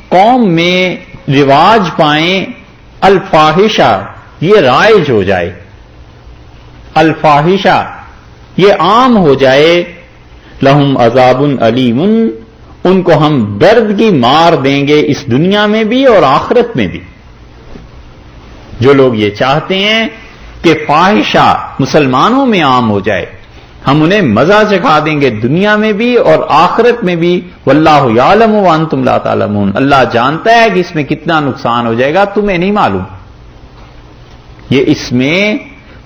Speaker 2: قوم میں رواج پائیں الفاحشہ، یہ رائج ہو جائے، الفاحشہ یہ عام ہو جائے، لہم عذاب علیم، ان کو ہم درد کی مار دیں گے اس دنیا میں بھی اور آخرت میں بھی. جو لوگ یہ چاہتے ہیں کہ فاحشہ مسلمانوں میں عام ہو جائے، ہم انہیں مزہ چکھا دیں گے دنیا میں بھی اور آخرت میں بھی. واللہ یعلم وانتم لا تعلمون، اللہ جانتا ہے کہ اس میں کتنا نقصان ہو جائے گا، تمہیں نہیں معلوم. یہ اس میں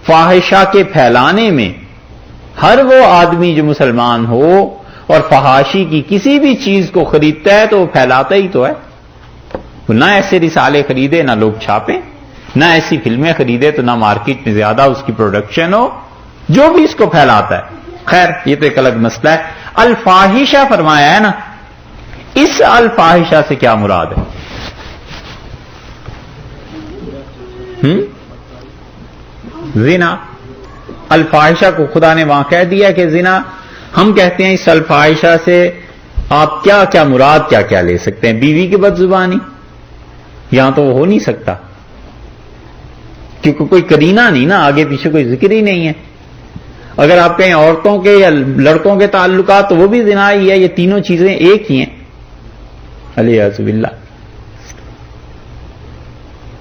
Speaker 2: فاحشہ کے پھیلانے میں ہر وہ آدمی جو مسلمان ہو اور فحاشی کی کسی بھی چیز کو خریدتا ہے تو وہ پھیلاتا ہی تو ہے. نہ ایسے رسالے خریدے نہ لوگ چھاپیں، نہ ایسی فلمیں خریدے تو نہ مارکیٹ میں زیادہ اس کی پروڈکشن ہو، جو بھی اس کو پھیلاتا ہے. خیر یہ تو ایک الگ مسئلہ ہے. الفاحشہ فرمایا ہے نا، اس الفاحشہ سے کیا مراد ہے؟ زنا. الفاحشہ کو خدا نے وہاں کہہ دیا کہ زنا. ہم کہتے ہیں اس الفاحشہ سے آپ کیا کیا مراد کیا کیا لے سکتے ہیں؟ بیوی کی بد زبانی، یہاں تو وہ ہو نہیں سکتا کیونکہ کوئی کرینہ نہیں نا، آگے پیچھے کوئی ذکر ہی نہیں ہے. اگر آپ کہیں عورتوں کے یا لڑکوں کے تعلقات تو وہ بھی زنا ہی ہے. یہ تینوں چیزیں ایک ہی ہیں، علیہ باللہ.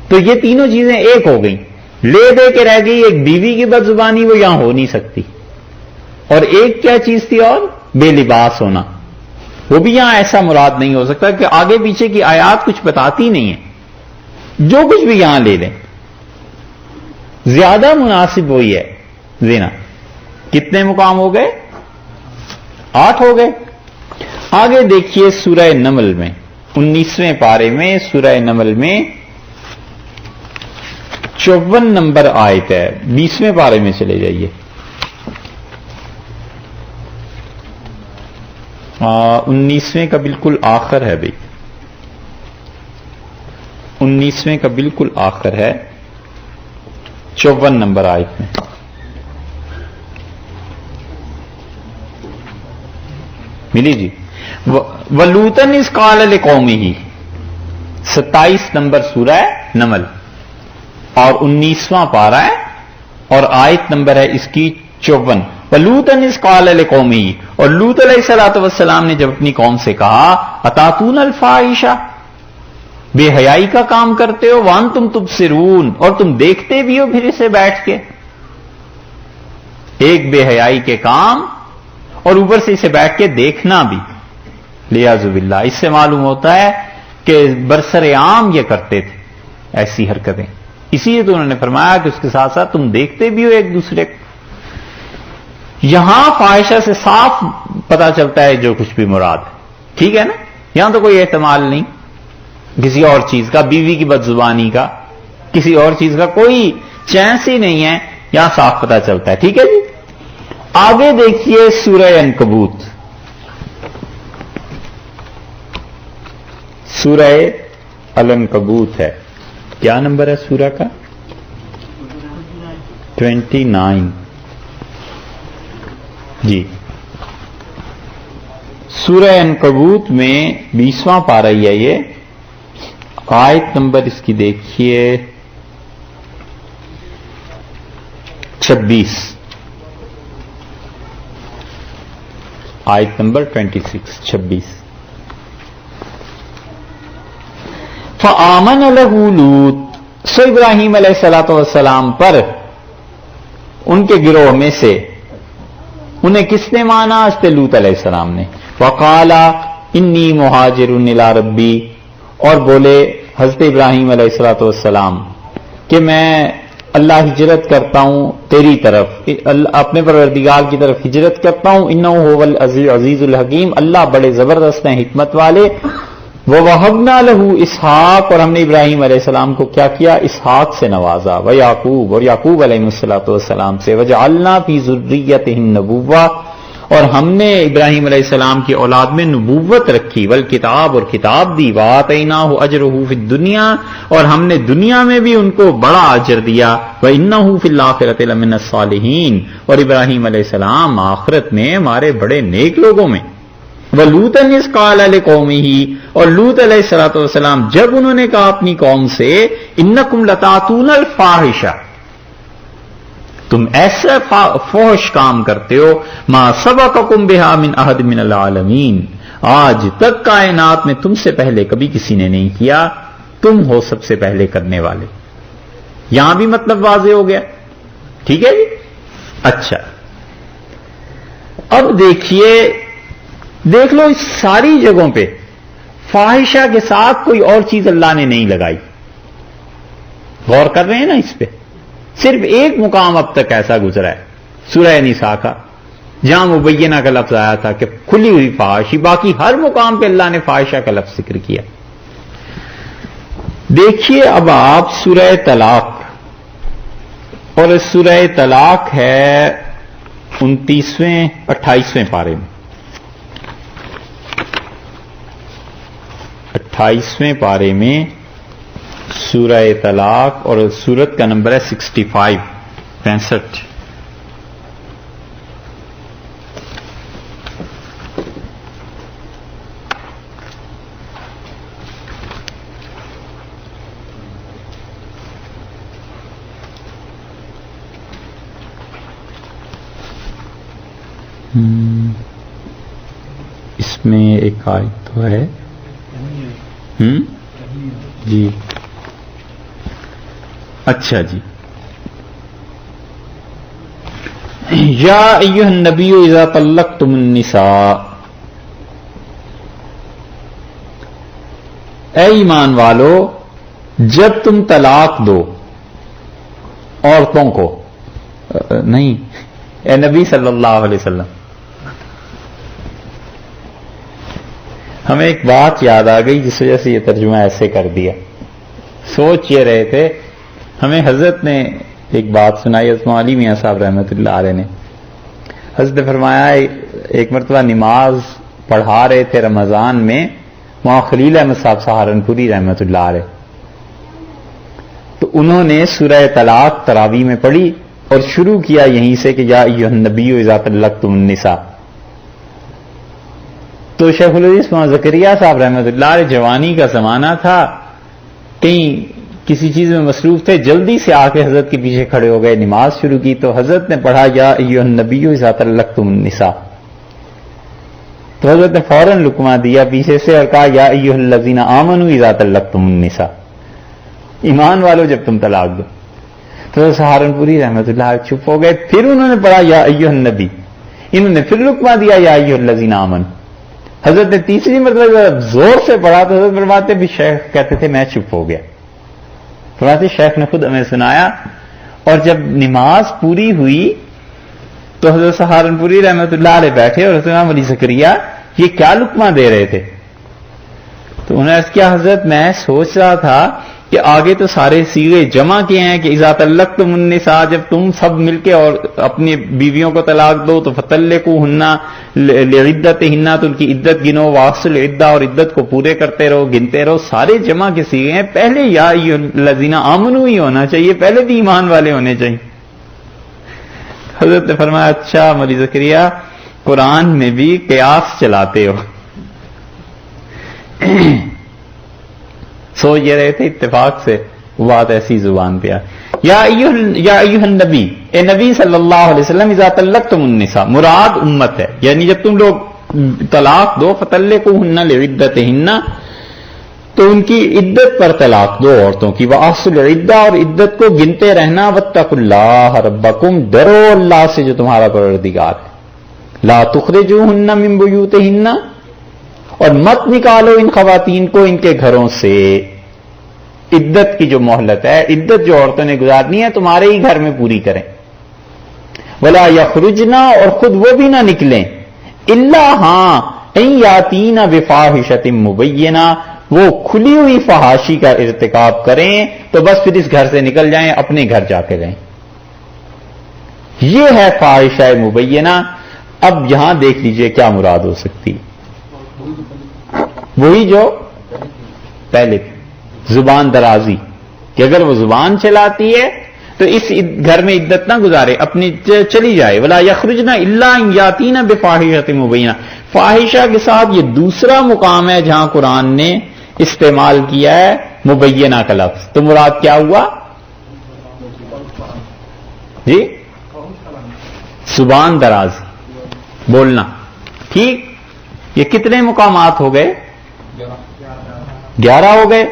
Speaker 2: تو یہ تینوں چیزیں ایک ہو گئیں، لے دے کے رہ گئی. ایک بیوی کی بد زبانی وہ یہاں ہو نہیں سکتی، اور ایک کیا چیز تھی اور بے لباس ہونا، وہ بھی یہاں ایسا مراد نہیں ہو سکتا کہ آگے پیچھے کی آیات کچھ بتاتی نہیں ہے. جو کچھ بھی یہاں لے لیں زیادہ مناسب وہی ہے زنا. کتنے مقام ہو گئے؟ 8 ہو گئے. آگے دیکھیے سورہ نمل میں 19ویں پارے میں، سورہ نمل میں 54 نمبر آیت ہے. 20ویں پارے میں چلے جائیے. 19ویں کا بالکل آخر ہے بھائی، 19ویں کا بالکل آخر ہے، 54 نمبر آیت میں. ملی جی. وَلُوطًا اِذْ قَالَ لِقَوْمِهِ، 27 نمبر سورہ نمل اور 19واں پارہ ہے، اور آیت نمبر ہے اس کی 54. وَلُوطًا اِذْ قَالَ لِقَوْمِهِ، اور لوط علیہ السلام نے جب اپنی قوم سے کہا اَتَأْتُونَ الْفَاحِشَةَ، بے حیائی کا کام کرتے ہو، وَأَنْتُمْ تُبْصِرُونَ، اور تم دیکھتے بھی ہو پھر اسے بیٹھ کے. ایک بے حیائی کے کام اور اوپر سے اسے بیٹھ کے دیکھنا بھی، لیاذ باللہ. اس سے معلوم ہوتا ہے کہ برسر عام یہ کرتے تھے ایسی حرکتیں. اسی لیے تو انہوں نے فرمایا کہ اس کے ساتھ ساتھ تم دیکھتے بھی ہو ایک دوسرے کو. یہاں فاحشہ سے صاف پتا چلتا ہے جو کچھ بھی مراد ہے. ٹھیک ہے نا، یہاں تو کوئی احتمال نہیں کسی اور چیز کا، بیوی کی بد زبانی کا، کسی اور چیز کا کوئی چانس ہی نہیں ہے. یہاں صاف پتا چلتا ہے. ٹھیک ہے جی. آگے دیکھیے سورہ عنکبوت، سورہ العنکبوت ہے. کیا نمبر ہے سورہ کا؟ 29 جی. سورہ عنکبوت میں 20واں پارہ ہی ہے یہ. آیت نمبر اس کی دیکھیے 26، آیت نمبر 26. فآمن لہ لوط، سو ابراہیم علیہ الصلوۃ والسلام پر ان کے گروہ میں سے انہیں کس نے مانا؟ اس لوط علیہ السلام نے. وقال انی مہاجر الی ربی، اور بولے حضرت ابراہیم علیہ الصلوۃ والسلام کہ میں اللہ ہجرت کرتا ہوں تیری طرف، اپنے پروردگار کی طرف ہجرت کرتا ہوں. انہ هو العزیز الحکیم، اللہ بڑے زبردست ہیں، حکمت والے. ووہبنا لہ اسحاق، اور ہم نے ابراہیم علیہ السلام کو کیا کیا؟ اسحاق سے نوازا. ویعقوب، اور یعقوب علیہ الصلوۃ والسلام سے. وجعلنا فی ذریتہ النبوۃ، اور ہم نے ابراہیم علیہ السلام کی اولاد میں نبوت رکھی. والکتاب، اور کتاب دی. وآتیناہ اجرہ فی الدنیا، اور ہم نے دنیا میں بھی ان کو بڑا اجر دیا. وانہ فی الآخرۃ لمن الصالحین، اور ابراہیم علیہ السلام آخرت میں ہمارے بڑے نیک لوگوں میں. وَلُوطًا إِذْ قَالَ لِقَوْمِهِ، اور لوط علیہ الصلوۃ والسلام جب انہوں نے کہا اپنی قوم سے انکم لتاتون الفاحشہ، تم ایسا فحش کام کرتے ہو، ما سبقکم بہا من احد من العالمین، آج تک کائنات میں تم سے پہلے کبھی کسی نے نہیں کیا، تم ہو سب سے پہلے کرنے والے. یہاں بھی مطلب واضح ہو گیا. ٹھیک ہے جی. اچھا اب دیکھ لو اس ساری جگہوں پہ فاحشہ کے ساتھ کوئی اور چیز اللہ نے نہیں لگائی. غور کر رہے ہیں نا اس پہ؟ صرف ایک مقام اب تک ایسا گزرا ہے سورہ نساء کا، جہاں مبینہ کا لفظ آیا تھا کہ کھلی ہوئی فحاشی. باقی ہر مقام پہ اللہ نے فاحشہ کا لفظ ذکر کیا. دیکھیے اب آپ سورہ طلاق، اور سورہ طلاق ہے 29ویں 28ویں پارے میں. 28ویں پارے میں سورہ طلاق، اور سورت کا نمبر ہے 65. اس میں ایک آیت تو ہے جی. اچھا جی. یا ایھا النبی اذا طلقتم النساء، اے ایمان والو جب تم طلاق دو عورتوں کو، نہیں اے نبی صلی اللہ علیہ وسلم. ہمیں ایک بات یاد آ گئی جس وجہ سے یہ ترجمہ ایسے کر دیا. سوچ یہ رہے تھے، ہمیں حضرت نے ایک بات سنائی، حضرت علی میاں صاحب رحمۃ اللہ علیہ نے. حضرت نے فرمایا ایک مرتبہ نماز پڑھا رہے تھے رمضان میں، وہاں خلیل احمد صاحب سہارنپوری رحمۃ اللہ علیہ، تو انہوں نے سورہ طلاق تراویح میں پڑھی اور شروع کیا یہیں سے کہ یا ایھا النبی اذا طلقتم النساء. تو شیخ الحدیث مولانا زکریہ صاحب رحمۃ اللہ علیہ، جوانی کا زمانہ تھا، کہیں کسی چیز میں مصروف تھے، جلدی سے آ کے حضرت کے پیچھے کھڑے ہو گئے، نماز شروع کی تو حضرت نے پڑھا یا ایھا النبی اذا طلقتم النساء. تو حضرت نے فوراً لقمہ دیا پیچھے سے اور کہا یا ایھا الذین آمنوا اذا طلقتم النساء، ایمان والو جب تم طلاق دو. تو سہارنپوری رحمۃ اللہ علیہ چپ ہو گئے. پھر انہوں نے پڑھا یا ایھا النبی، انہوں نے پھر لقمہ دیا یا ایھا الذین آمنوا. حضرت نے تیسری مرتبہ زور سے پڑھا تو حضرت فرماتے بھی شیخ کہتے تھے میں چپ ہو گیا. فرماتے شیخ نے خود ہمیں سنایا، اور جب نماز پوری ہوئی تو حضرت سہارنپوری رحمۃ اللہ علیہ بیٹھے اور حضرت امام علی زکریہ یہ کیا لقمہ دے رہے تھے؟ تو انہوں نے عرض کیا حضرت میں سوچ رہا تھا کہ آگے تو سارے صیغے جمع کیے ہیں کہ اذا طلقتم النساء، جب تم سب مل کے اور اپنی بیویوں کو طلاق دو تو فطلقوہن لعدتہن، تو ان کی عدت گنو، واصل عدہ، اور عدت کو پورے کرتے رہو، گنتے رہو. سارے جمع کے صیغے ہیں، پہلے یا ایھا الذین آمنوا ہی ہونا چاہیے، پہلے بھی ایمان والے ہونے چاہیے. حضرت نے فرمایا اچھا مولی زکریا قرآن میں بھی قیاس چلاتے ہو. سوچ یہ رہے تھے اتفاق سے وہ بات ایسی زبان پہ یا ایھا النبی، اے نبی صلی اللہ علیہ وسلم اذا طلقتم النساء، مراد امت ہے، یعنی جب تم لوگ طلاق دو فطلقوہن لعدتہن، تو ان کی عدت پر طلاق دو عورتوں کی، وَأَحْصُوا الْعِدَّةَ، اور عدت کو گنتے رہنا، وَاتَّقُوا اللَّهَ رَبَّكُمْ، ڈرو اللہ سے جو تمہارا پروردگار ہے، لَا تُخْرِجُوهُنَّ مِن بُيُوتِهِنَّ، اور مت نکالو ان خواتین کو ان کے گھروں سے۔ عدت کی جو مہلت ہے، عدت جو عورتوں نے گزارنی ہے تمہارے ہی گھر میں پوری کریں۔ وَلَا يَخْرُجْنَ، اور خود وہ بھی نہ نکلیں، إِلَّا ہاں أَن يَأْتِينَ بِفَاحِشَةٍ مُبَيِّنَةٍ، وہ کھلی ہوئی فحاشی کا ارتکاب کریں تو بس پھر اس گھر سے نکل جائیں، اپنے گھر جا کے رہیں۔ یہ ہے فاحشہ مبینہ۔ اب یہاں دیکھ لیجئے کیا مراد ہو سکتی، وہی جو پہلے تھی، زبان درازی، کہ اگر وہ زبان چلاتی ہے تو اس گھر میں عدت نہ گزارے، اپنی چلی جائے۔ ولا یخرجن الا ان یاتین بفاحشۃ مبینہ، فاحشہ کے ساتھ یہ دوسرا مقام ہے جہاں قرآن نے استعمال کیا ہے مبینہ کا لفظ۔ تو مراد کیا ہوا جی؟ زبان درازی، بولنا، ٹھیک۔ یہ کتنے مقامات ہو گئے؟ 11 ہو گئے۔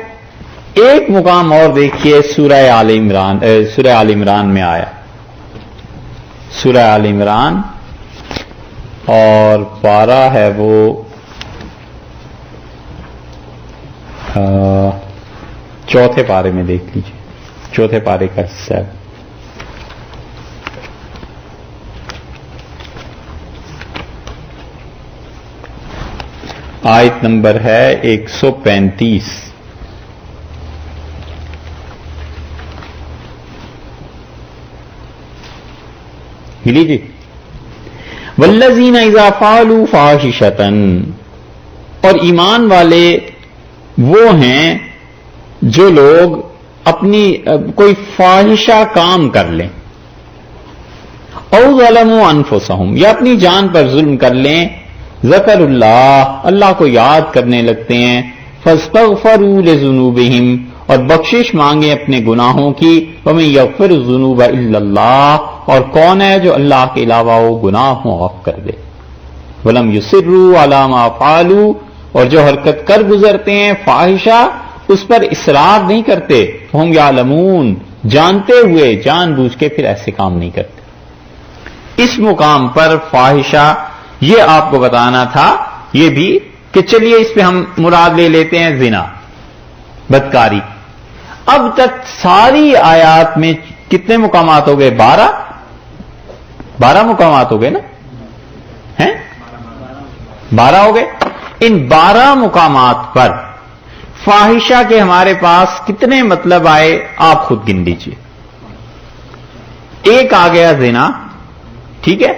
Speaker 2: ایک مقام اور دیکھیے، سورہ آل عمران میں آیا، سورہ آل عمران، اور پارہ ہے وہ چوتھے پارے میں، دیکھ لیجیے، چوتھے پارے کا حصہ ہے۔ آیت نمبر ہے 135۔ ملی جی؟ والذین اذا فعلوا فاحشۃ، اور ایمان والے وہ ہیں جو لوگ اپنی کوئی فاحشہ کام کر لیں، او ظلموا انفسہم، یا اپنی جان پر ظلم کر لیں، ذکر اللہ کو یاد کرنے لگتے ہیں، فاستغفروا لذنوبہم، اور بخشش مانگے اپنے گناہوں کی، ومن یغفر الذنوب الا اللہ، اور کون ہے جو اللہ کے علاوہ وہ گناہ معاف کر دے، ولم یصروا علی ما فعلوا، اور جو حرکت کر گزرتے ہیں فاحشہ اس پر اصرار نہیں کرتے، ہم یعلمون، جانتے ہوئے جان بوجھ کے پھر ایسے کام نہیں کرتے۔ اس مقام پر فاحشہ یہ آپ کو بتانا تھا، یہ بھی کہ چلیے اس پہ ہم مراد لے لیتے ہیں زنا، بدکاری۔ اب تک ساری آیات میں کتنے مقامات ہو گئے؟ 12 مقامات ہو گئے نا، ہیں 12 ہو گئے۔ ان 12 مقامات پر فاحشہ کے ہمارے پاس کتنے مطلب آئے آپ خود گن لیجیے۔ ایک آ گیا زنا، ٹھیک ہے،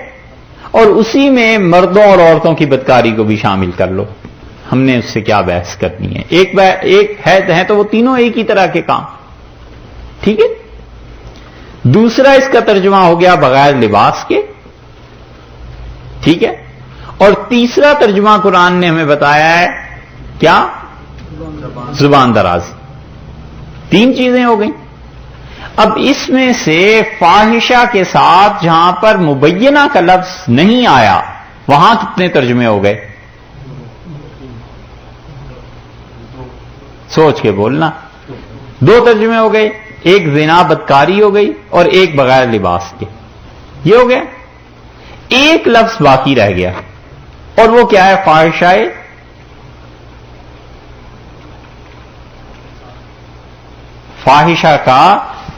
Speaker 2: اور اسی میں مردوں اور عورتوں کی بدکاری کو بھی شامل کر لو، ہم نے اس سے کیا بحث کرنی ہے۔ ایک ہے تو وہ تینوں ایک ہی طرح کے کام، ٹھیک ہے۔ دوسرا اس کا ترجمہ ہو گیا بغیر لباس کے، ٹھیک ہے، اور تیسرا ترجمہ قرآن نے ہمیں بتایا ہے کیا؟ زبان درازی۔ 3 چیزیں ہو گئیں۔ اب اس میں سے فاحشہ کے ساتھ جہاں پر مبینہ کا لفظ نہیں آیا وہاں کتنے ترجمے ہو گئے؟ سوچ کے بولنا۔ 2 ترجمے ہو گئے، ایک زنا بدکاری ہو گئی اور ایک بغیر لباس کے، یہ ہو گیا۔ ایک لفظ باقی رہ گیا اور وہ کیا ہے؟ فاحشہ فاحشہ کا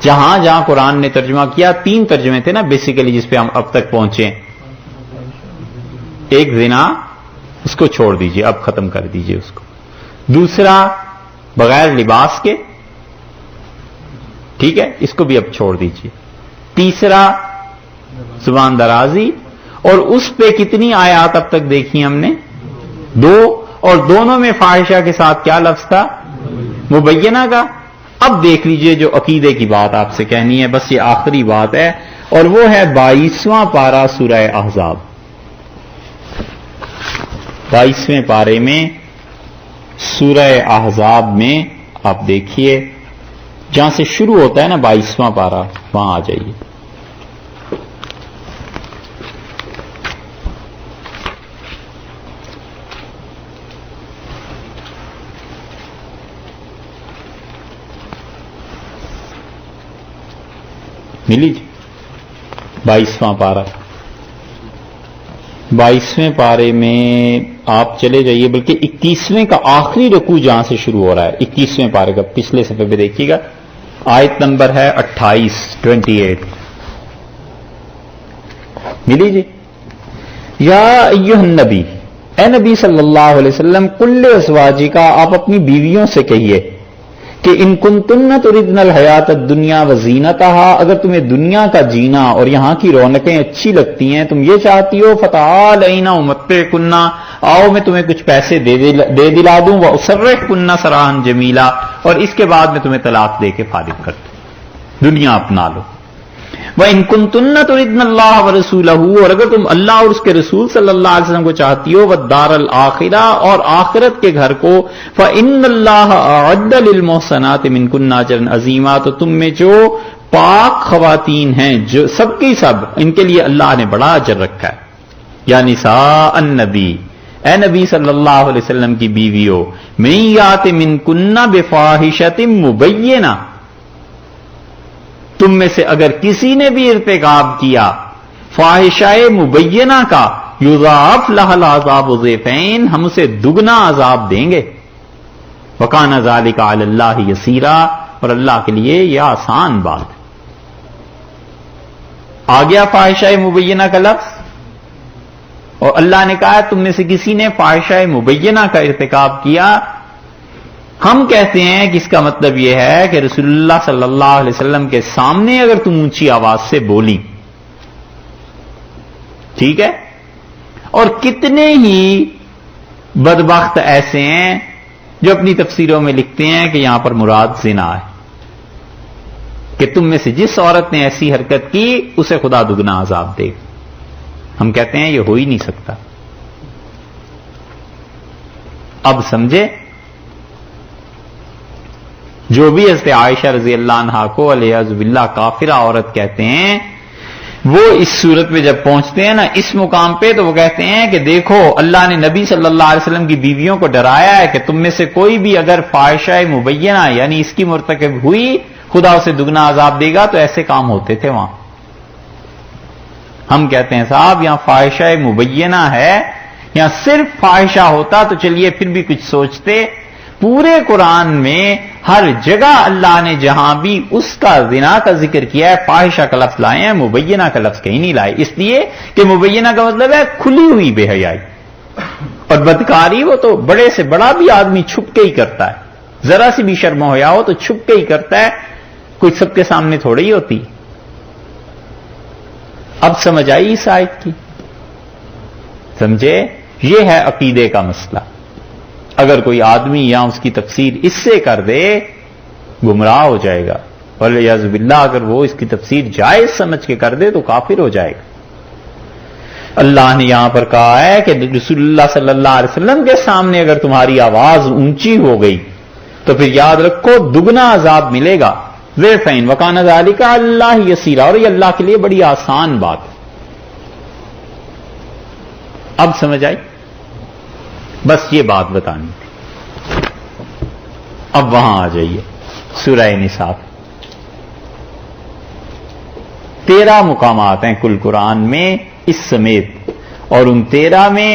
Speaker 2: جہاں جہاں قرآن نے ترجمہ کیا 3 ترجمے تھے نا بیسیکلی جس پہ ہم اب تک پہنچے۔ ایک زنا، اس کو چھوڑ دیجئے، اب ختم کر دیجئے اس کو۔ دوسرا بغیر لباس کے، ٹھیک ہے، اس کو بھی اب چھوڑ دیجئے۔ تیسرا زبان درازی، اور اس پہ کتنی آیات اب تک دیکھی ہم نے؟ 2، اور دونوں میں فاحشہ کے ساتھ کیا لفظ تھا؟ مبینہ کا۔ اب دیکھ لیجئے جو عقیدے کی بات آپ سے کہنی ہے، بس یہ آخری بات ہے، اور وہ ہے 22واں پارہ سورہ احزاب۔ 22ویں پارے میں سورہ احزاب میں آپ دیکھیے، جہاں سے شروع ہوتا ہے نا 22واں پارہ، وہاں آ جائیے۔ ملی جی 22واں پارہ. 22ویں پارے میں آپ چلے جائیے، بلکہ 21ویں کا آخری رکوع جہاں سے شروع ہو رہا ہے 21ویں پارے کا، پچھلے صفحے پہ دیکھیے گا، آیت نمبر ہے 28 ملی جی. یا ایھا النبی، اے نبی صلی اللہ علیہ وسلم، کل ازواجکا، آپ اپنی بیویوں سے کہیے کہ ان کنتن تردن الحیات الدنیا وزینتہا، اگر تمہیں دنیا کا جینا اور یہاں کی رونقیں اچھی لگتی ہیں، تم یہ چاہتی ہو، فتعالینا امتعکن، آؤ میں تمہیں کچھ پیسے دے دلا دوں، واسرحکن سراحا جمیلا، اور اس کے بعد میں تمہیں طلاق دے کے فارغ کر دوں، دنیا اپنا لو. وَإِن كُنتُنَّ تُرِدْنَ اللَّهَ وَرَسُولَهُ، اور اگر تم اللہ اور اس کے رسول صلی اللہ علیہ وسلم کو چاہتی ہو، وَالدَّارَ الْآخِرَةَ، اور آخرت کے گھر کو، فَإِنَّ اللَّهَ أَعَدَّ لِلْمُحْصَنَاتِ مِنْكُنَّ أَجْرًا عَظِيمًا، تو تم میں جو پاک خواتین ہیں، جو سب کی سب، ان کے لیے اللہ نے بڑا اجر رکھا ہے. یا نساء النبی، اے نبی صلی اللہ علیہ وسلم کی بیویوں، مَن یَأْتِ مِنْکُنَّ بِفَاحِشَةٍ مُبَیِّنَةٍ، تم میں سے اگر کسی نے بھی ارتکاب کیا فاحشہ مبینہ کا، یضاعف لها العذاب ضعفین، ہم اسے دگنا عذاب دیں گے. وکان ذلک علی اللہ یسیرا، اور اللہ کے لیے یہ آسان بات. آ گیا فاحشہ مبینہ کا لفظ، اور اللہ نے کہا تم میں سے کسی نے فاحشہ مبینہ کا ارتکاب کیا. ہم کہتے ہیں کہ اس کا مطلب یہ ہے کہ رسول اللہ صلی اللہ علیہ وسلم کے سامنے اگر تم اونچی آواز سے بولی، ٹھیک ہے. اور کتنے ہی بدبخت ایسے ہیں جو اپنی تفسیروں میں لکھتے ہیں کہ یہاں پر مراد زنا ہے، کہ تم میں سے جس عورت نے ایسی حرکت کی اسے خدا دگنا عذاب دے. ہم کہتے ہیں یہ ہو ہی نہیں سکتا. اب سمجھے، جو بھی حضرت عائشہ رضی اللہ عنہا کو والعیاذ باللہ کافرہ عورت کہتے ہیں، وہ اس صورت میں جب پہنچتے ہیں نا اس مقام پہ، تو وہ کہتے ہیں کہ دیکھو اللہ نے نبی صلی اللہ علیہ وسلم کی بیویوں کو ڈرایا ہے کہ تم میں سے کوئی بھی اگر فاحشہ مبینہ یعنی اس کی مرتکب ہوئی، خدا اسے دگنا عذاب دے گا. تو ایسے کام ہوتے تھے وہاں. ہم کہتے ہیں صاحب یہاں فاحشہ مبینہ ہے، یہاں صرف فاحشہ ہوتا تو چلیے پھر بھی کچھ سوچتے. پورے قرآن میں ہر جگہ اللہ نے جہاں بھی اس کا زنا کا ذکر کیا ہے فاحشہ کا لفظ لائے ہیں، مبینہ کا لفظ کہیں نہیں لائے. اس لیے کہ مبینہ کا مطلب ہے کھلی ہوئی بے حیائی، اور بدکاری وہ تو بڑے سے بڑا بھی آدمی چھپ کے ہی کرتا ہے. ذرا سی بھی شرم و حیا ہو تو چھپ کے ہی کرتا ہے، کوئی سب کے سامنے تھوڑی ہی ہوتی. اب سمجھ آئی اس آیت کی؟ سمجھے؟ یہ ہے عقیدے کا مسئلہ. اگر کوئی آدمی یا اس کی تفسیر اس سے کر دے گمراہ ہو جائے گا، والعیاذ باللہ اگر وہ اس کی تفسیر جائز سمجھ کے کر دے تو کافر ہو جائے گا. اللہ نے یہاں پر کہا ہے کہ رسول اللہ صلی اللہ علیہ وسلم کے سامنے اگر تمہاری آواز اونچی ہو گئی تو پھر یاد رکھو دگنا عذاب ملے گا. ضعفین وکان ذلک علی اللہ یسیرا، اور یہ اللہ کے لیے بڑی آسان بات ہے. اب سمجھ آئی؟ بس یہ بات بتانی تھی. اب وہاں آ جائیے سورہ نساء. 13 مقامات ہیں کل قرآن میں اس سمیت، اور ان 13 میں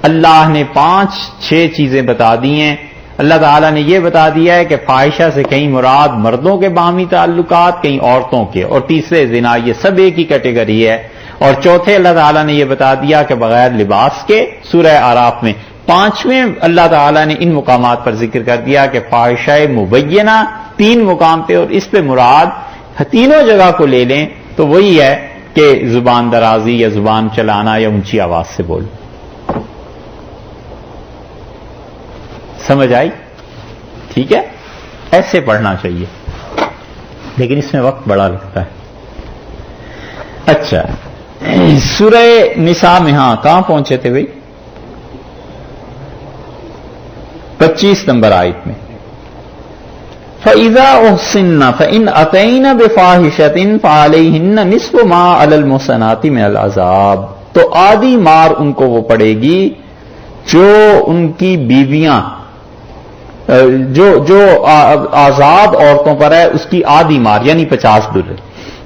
Speaker 2: اللہ نے 5-6 چیزیں بتا دی ہیں. اللہ تعالیٰ نے یہ بتا دیا ہے کہ فاحشہ سے کہیں مراد مردوں کے باہمی تعلقات، کہیں عورتوں کے، اور تیسرے زنا، یہ سب ایک ہی کیٹیگری ہے. اور چوتھے اللہ تعالیٰ نے یہ بتا دیا کہ بغیر لباس کے سورہ اعراف میں. 5ویں اللہ تعالیٰ نے ان مقامات پر ذکر کر دیا کہ فاحشہ مبینہ 3 مقام پہ، اور اس پہ مراد تینوں جگہ کو لے لیں تو وہی ہے کہ زبان درازی یا زبان چلانا یا اونچی آواز سے بول. سمجھ آئی؟ ٹھیک ہے، ایسے پڑھنا چاہیے، لیکن اس میں وقت بڑا لگتا ہے. اچھا، سورہ نساء میں ہاں کہاں پہنچے تھے بھائی؟ 25 نمبر آیت میں فَإِذَا أُحْصِنَّ فَإِنْ أَتَيْنَ بِفَاحِشَةٍ فَعَلَيْهِنَّ نِصْفُ مَا عَلَى الْمُحْصَنَاتِ مِنَ الْعَذَابِ، تو آدھی مار ان کو وہ پڑے گی جو ان کی بیویاں جو آزاد عورتوں پر ہے اس کی آدھی مار، یعنی 50 ڈالر.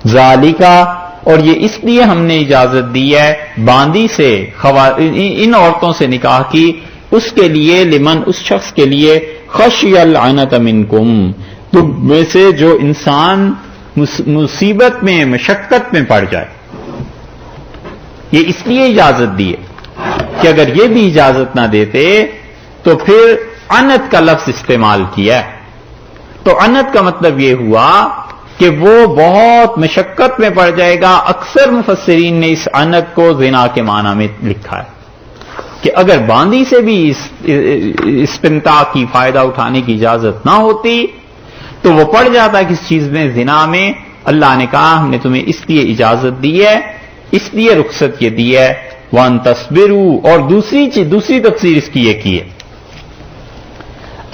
Speaker 2: ذالکا، اور یہ اس لیے ہم نے اجازت دی ہے باندی سے ان عورتوں سے نکاح کی، اس کے لیے لمن، اس شخص کے لیے خشی العنت منکم، تم میں سے جو انسان مصیبت میں مشقت میں پڑ جائے. یہ اس لیے اجازت دی ہے کہ اگر یہ بھی اجازت نہ دیتے تو پھر عنت کا لفظ استعمال کیا. تو عنت کا مطلب یہ ہوا کہ وہ بہت مشقت میں پڑ جائے گا. اکثر مفسرین نے اس عنت کو زنا کے معنی میں لکھا ہے کہ اگر باندی سے بھی استمتاع کی فائدہ اٹھانے کی اجازت نہ ہوتی تو وہ پڑ جاتا کس چیز میں؟ زنا میں. اللہ نے کہا ہم نے تمہیں اس لیے اجازت دی ہے، اس لیے رخصت یہ دی ہے وَأَن تَصْبِرُوا، اور دوسری تفسیر اس کی یہ کی ہے.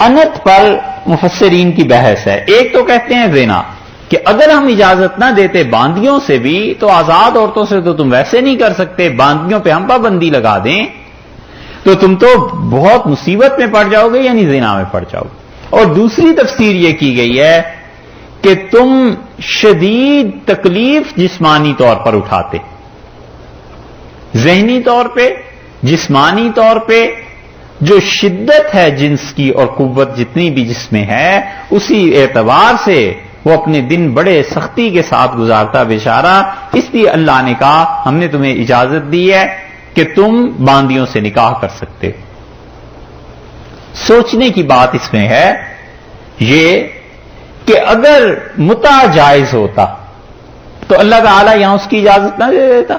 Speaker 2: عنت پر مفسرین کی بحث ہے. ایک تو کہتے ہیں زنا کہ اگر ہم اجازت نہ دیتے باندیوں سے بھی تو آزاد عورتوں سے تو تم ویسے نہیں کر سکتے، باندیوں پہ ہم پابندی لگا دیں تو تم تو بہت مصیبت میں پڑ جاؤ گے، یعنی زنا میں پڑ جاؤ گے. اور دوسری تفسیر یہ کی گئی ہے کہ تم شدید تکلیف جسمانی طور پر اٹھاتے، ذہنی طور پہ، جسمانی طور پہ جو شدت ہے جنس کی اور قوت جتنی بھی جس میں ہے، اسی اعتبار سے وہ اپنے دن بڑے سختی کے ساتھ گزارتا بیچارہ. اس لیے اللہ نے کہا ہم نے تمہیں اجازت دی ہے کہ تم باندیوں سے نکاح کر سکتے. سوچنے کی بات اس میں ہے یہ کہ اگر متع جائز ہوتا تو اللہ تعالیٰ یہاں اس کی اجازت نہ دے دیتا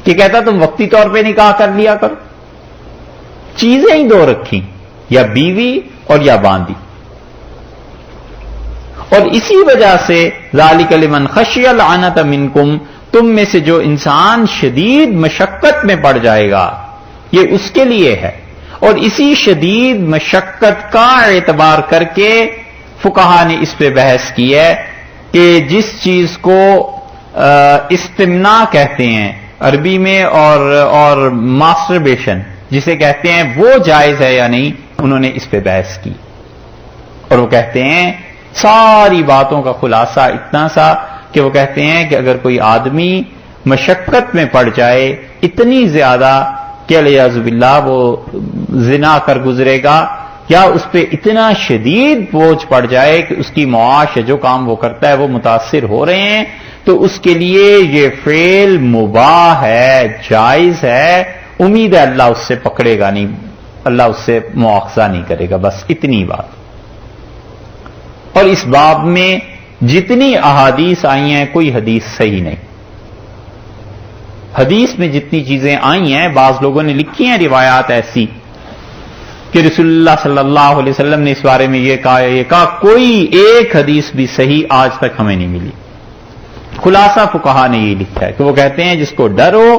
Speaker 2: کہ کہتا تم وقتی طور پہ نکاح کر لیا کرو. چیزیں ہی دو رکھی، یا بیوی اور یا باندی. اور اسی وجہ سے ذالک لمن خشی العنت منکم، تم میں سے جو انسان شدید مشقت میں پڑ جائے گا یہ اس کے لیے ہے. اور اسی شدید مشقت کا اعتبار کر کے فقہا نے اس پہ بحث کی ہے کہ جس چیز کو استمناء کہتے ہیں عربی میں اور ماسٹربیشن جسے کہتے ہیں وہ جائز ہے یا نہیں، انہوں نے اس پہ بحث کی. اور وہ کہتے ہیں ساری باتوں کا خلاصہ اتنا سا کہ وہ کہتے ہیں کہ اگر کوئی آدمی مشقت میں پڑ جائے اتنی زیادہ کہ علیاذ باللہ وہ زنا کر گزرے گا، یا اس پہ اتنا شدید بوجھ پڑ جائے کہ اس کی معاش جو کام وہ کرتا ہے وہ متاثر ہو رہے ہیں، تو اس کے لیے یہ فعل مباح ہے، جائز ہے. امید ہے اللہ اس سے پکڑے گا نہیں، اللہ اس سے مواخذہ نہیں کرے گا. بس اتنی بات. اور اس باب میں جتنی احادیث آئی ہیں کوئی حدیث صحیح نہیں. حدیث میں جتنی چیزیں آئی ہیں بعض لوگوں نے لکھی ہیں روایات ایسی کہ رسول اللہ صلی اللہ علیہ وسلم نے اس بارے میں یہ کہا کوئی ایک حدیث بھی صحیح آج تک ہمیں نہیں ملی. خلاصہ فقہا نے یہ لکھا ہے کہ وہ کہتے ہیں جس کو ڈر ہو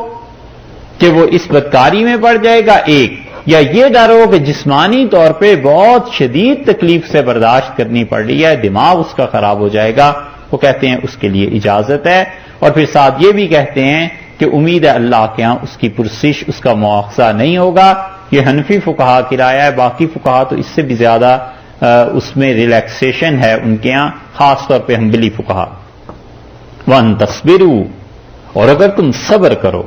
Speaker 2: کہ وہ اس بدکاری میں پڑ جائے گا، ایک، یا یہ ڈر ہو کہ جسمانی طور پہ بہت شدید تکلیف سے برداشت کرنی پڑ رہی ہے، دماغ اس کا خراب ہو جائے گا، وہ کہتے ہیں اس کے لیے اجازت ہے. اور پھر ساتھ یہ بھی کہتے ہیں کہ امید ہے اللہ کے ہاں اس کی پرسش، اس کا مواخذہ نہیں ہوگا. یہ حنفی فقہا کی رائے ہے. باقی فقہا تو اس سے بھی زیادہ اس میں ریلیکسیشن ہے ان کے ہاں، خاص طور پہ حنبلی فقہا. وَأَن تَصْبِرُوا، اور اگر تم صبر کرو،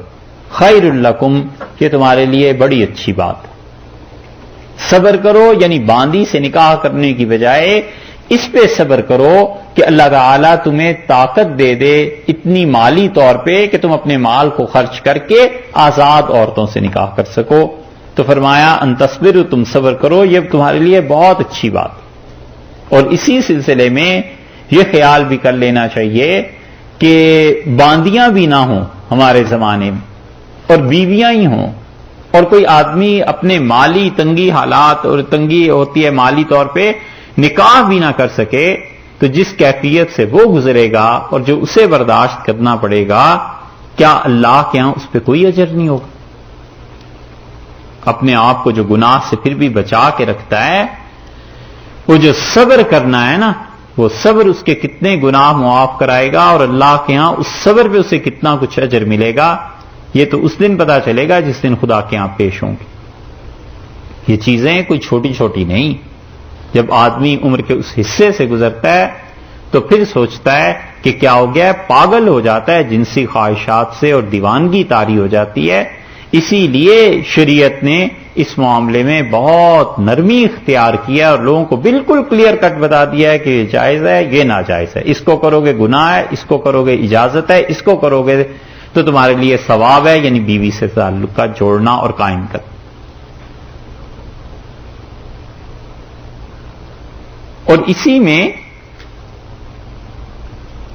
Speaker 2: خیر لکم، یہ تمہارے لیے بڑی اچھی بات. صبر کرو یعنی باندی سے نکاح کرنے کی بجائے اس پہ صبر کرو کہ اللہ تعالیٰ تمہیں طاقت دے دے اتنی مالی طور پہ کہ تم اپنے مال کو خرچ کر کے آزاد عورتوں سے نکاح کر سکو. تو فرمایا ان تصبروا، تم صبر کرو، یہ تمہارے لیے بہت اچھی بات. اور اسی سلسلے میں یہ خیال بھی کر لینا چاہیے کہ باندیاں بھی نہ ہوں ہمارے زمانے میں اور بیویاں ہی ہوں، اور کوئی آدمی اپنے مالی تنگی حالات اور تنگی ہوتی ہے مالی طور پہ نکاح بھی نہ کر سکے، تو جس کیفیت سے وہ گزرے گا اور جو اسے برداشت کرنا پڑے گا، کیا اللہ کے ہاں اس پہ کوئی اجر نہیں ہوگا؟ اپنے آپ کو جو گناہ سے پھر بھی بچا کے رکھتا ہے، وہ جو صبر کرنا ہے نا، وہ صبر اس کے کتنے گناہ معاف کرائے گا، اور اللہ کے ہاں اس صبر پہ اسے کتنا کچھ اجر ملے گا، یہ تو اس دن پتا چلے گا جس دن خدا کے ہاں پیش ہوں گے. یہ چیزیں کوئی چھوٹی چھوٹی نہیں. جب آدمی عمر کے اس حصے سے گزرتا ہے تو پھر سوچتا ہے کہ کیا ہو گیا ہے، پاگل ہو جاتا ہے، جنسی خواہشات سے اور دیوانگی طاری ہو جاتی ہے۔ اسی لیے شریعت نے اس معاملے میں بہت نرمی اختیار کیا اور لوگوں کو بالکل کلیئر کٹ بتا دیا ہے کہ یہ جائز ہے، یہ ناجائز ہے، اس کو کرو گے گناہ ہے، اس کو کرو گے اجازت ہے، اس کو کرو گے تو تمہارے لیے ثواب ہے، یعنی بیوی سے تعلق کا جوڑنا اور قائم کرنا۔ اور اسی میں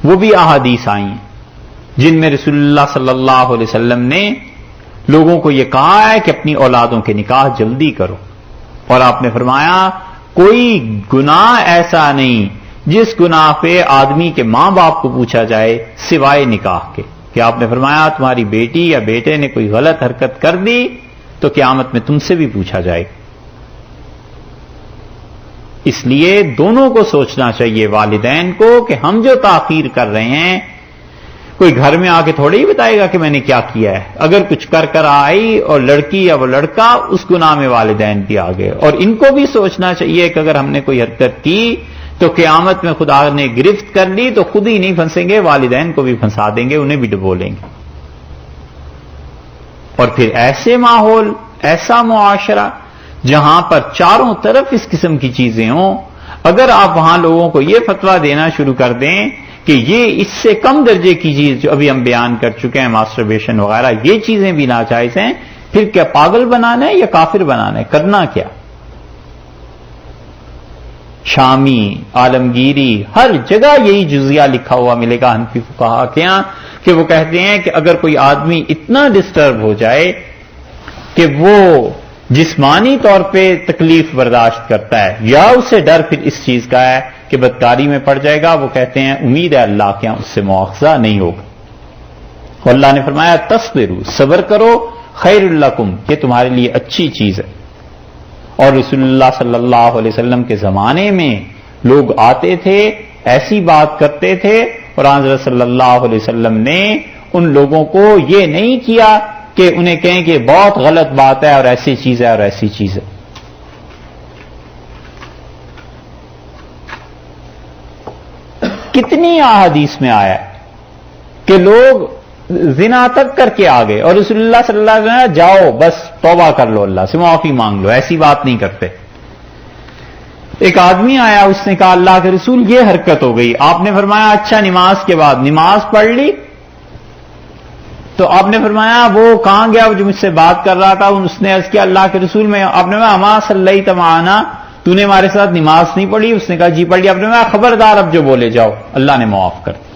Speaker 2: وہ بھی احادیث آئی ہیں جن میں رسول اللہ صلی اللہ علیہ وسلم نے لوگوں کو یہ کہا ہے کہ اپنی اولادوں کے نکاح جلدی کرو، اور آپ نے فرمایا کوئی گناہ ایسا نہیں جس گناہ پہ آدمی کے ماں باپ کو پوچھا جائے سوائے نکاح کے، کہ آپ نے فرمایا تمہاری بیٹی یا بیٹے نے کوئی غلط حرکت کر دی تو قیامت میں تم سے بھی پوچھا جائے گا۔ اس لیے دونوں کو سوچنا چاہیے، والدین کو، کہ ہم جو تاخیر کر رہے ہیں کوئی گھر میں آ کے تھوڑے ہی بتائے گا کہ میں نے کیا کیا ہے، اگر کچھ کر آئی اور لڑکی یا وہ لڑکا اس گناہ میں والدین بھی آ گئے، اور ان کو بھی سوچنا چاہیے کہ اگر ہم نے کوئی حرکت کی تو قیامت میں خدا نے گرفت کر لی تو خود ہی نہیں پھنسیں گے، والدین کو بھی پھنسا دیں گے، انہیں بھی ڈبو لیں گے۔ اور پھر ایسے ماحول، ایسا معاشرہ جہاں پر چاروں طرف اس قسم کی چیزیں ہوں، اگر آپ وہاں لوگوں کو یہ فتویٰ دینا شروع کر دیں کہ یہ اس سے کم درجے کی چیز جو ابھی ہم بیان کر چکے ہیں، ماسٹربیشن وغیرہ، یہ چیزیں بھی ناجائز ہیں، پھر کیا پاگل بنانا ہے یا کافر بنانا ہے؟ کرنا کیا؟ شامی، عالمگیری، ہر جگہ یہی جزیہ لکھا ہوا ملے گا حنفی فقہا کے یہاں، کہ وہ کہتے ہیں کہ اگر کوئی آدمی اتنا ڈسٹرب ہو جائے کہ وہ جسمانی طور پہ تکلیف برداشت کرتا ہے یا اسے ڈر پھر اس چیز کا ہے کہ بدکاری میں پڑ جائے گا، وہ کہتے ہیں امید ہے اللہ کے یہاں اس سے مواخذہ نہیں ہوگا۔ اور اللہ نے فرمایا تصبروا، صبر کرو، خیر لکم، یہ تمہارے لیے اچھی چیز ہے۔ اور رسول اللہ صلی اللہ علیہ وسلم کے زمانے میں لوگ آتے تھے، ایسی بات کرتے تھے، اور حضرت صلی اللہ علیہ وسلم نے ان لوگوں کو یہ نہیں کیا کہ انہیں کہیں کہ بہت غلط بات ہے اور ایسی چیز ہے اور ایسی چیز ہے۔ کتنی احادیث میں آیا کہ لوگ زنا تک کر کے آ گئے اور رسول اللہ صلی اللہ علیہ وسلم جاؤ بس توبہ کر لو، اللہ سے معافی مانگ لو، ایسی بات نہیں کرتے۔ ایک آدمی آیا، اس نے کہا اللہ کے رسول یہ حرکت ہو گئی، آپ نے فرمایا اچھا نماز کے بعد، نماز پڑھ لی تو آپ نے فرمایا وہ کہاں گیا جو مجھ سے بات کر رہا تھا؟ اس نے عرض کیا اللہ کے رسول میں، آپ نے فرمایا اما صلیت معنا، تو نے ہمارے ساتھ نماز نہیں پڑھی؟ اس نے کہا جی پڑھ لی۔ آپ نے فرمایا خبردار اب جو بولے جاؤ، اللہ نے معاف کر دی۔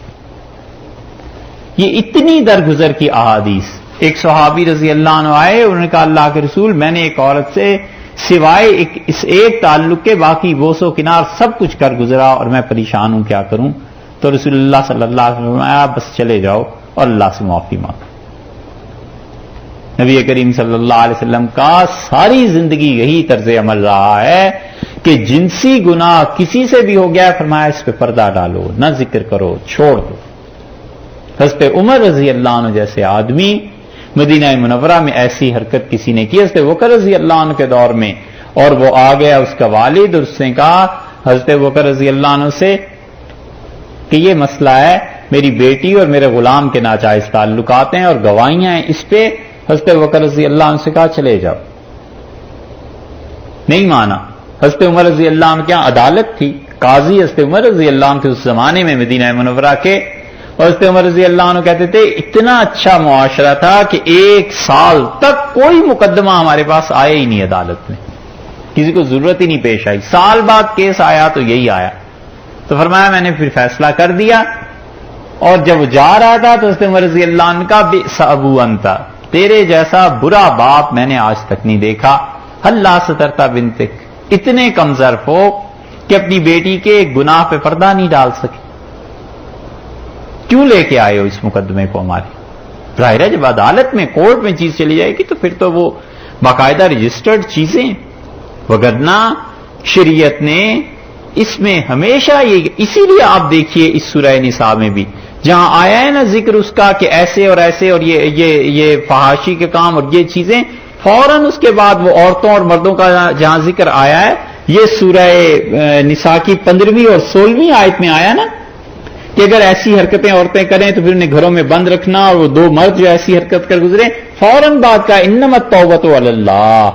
Speaker 2: یہ اتنی درگزر کی احادیث۔ ایک صحابی رضی اللہ عنہ آئے، انہوں نے کہا اللہ کے رسول میں نے ایک عورت سے سوائے اس ایک تعلق کے باقی بوس و کنار سب کچھ کر گزرا اور میں پریشان ہوں، کیا کروں؟ تو رسول اللہ صلی اللہ علیہ وسلم نے بس چلے جاؤ اور اللہ سے معافی مانگو۔ نبی کریم صلی اللہ علیہ وسلم کا ساری زندگی یہی طرز عمل رہا ہے کہ جنسی گناہ کسی سے بھی ہو گیا، فرمایا اس پہ پردہ ڈالو، نہ ذکر کرو، چھوڑ دو۔ حضرت عمر رضی اللہ عنہ جیسے آدمی، مدینہ منورہ میں ایسی حرکت کسی نے کی حضرت بکر رضی اللہ عنہ کے دور میں، اور وہ آ گیا اس کا والد، اور اس نے کہا حضرت بکر رضی اللہ عنہ سے کہ یہ مسئلہ ہے، میری بیٹی اور میرے غلام کے ناجائز تعلقات ہیں اور گواہیاں ہیں اس پہ۔ حضرت بکر رضی اللہ عنہ سے کہا چلے جاؤ، نہیں مانا۔ حضرت عمر رضی اللہ عنہ کیا عدالت تھی، قاضی حضرت عمر رضی اللہ عنہ تھے اس زمانے میں مدینہ منورہ کے، اور حضرت عمر رضی اللہ عنہ کہتے تھے اتنا اچھا معاشرہ تھا کہ 1 سال تک کوئی مقدمہ ہمارے پاس آیا ہی نہیں عدالت میں، کسی کو ضرورت ہی نہیں پیش آئی، سال بعد کیس آیا تو یہی آیا۔ تو فرمایا میں نے پھر فیصلہ کر دیا، اور جب وہ جا رہا تھا تو حضرت عمر رضی اللہ عنہ کا بئس ابو انت، تیرے جیسا برا باپ میں نے آج تک نہیں دیکھا، اللہ سترتا بنتک، اتنے کم ظرف ہو کہ اپنی بیٹی کے گناہ پہ پردہ نہیں ڈال سکے، کیوں لے کے آئے ہو اس مقدمے کو ہمارے؟ ظاہر ہے جب عدالت میں کورٹ میں چیز چلی جائے گی تو پھر تو وہ باقاعدہ رجسٹرڈ چیزیں، وگرنہ شریعت نے اس میں ہمیشہ یہ، اسی لیے آپ دیکھیے اس سورہ نساء میں بھی جہاں آیا ہے نا ذکر اس کا کہ ایسے اور ایسے اور یہ فحاشی کے کام اور یہ چیزیں، فوراً اس کے بعد وہ عورتوں اور مردوں کا جہاں ذکر آیا ہے، یہ سورہ نساء کی 15ویں اور 16ویں آیت میں آیا نا کہ اگر ایسی حرکتیں عورتیں کریں تو پھر انہیں گھروں میں بند رکھنا، اور وہ دو مرد جو ایسی حرکت کر گزرے، فوراً بات کا انما التوبۃ علی اللہ،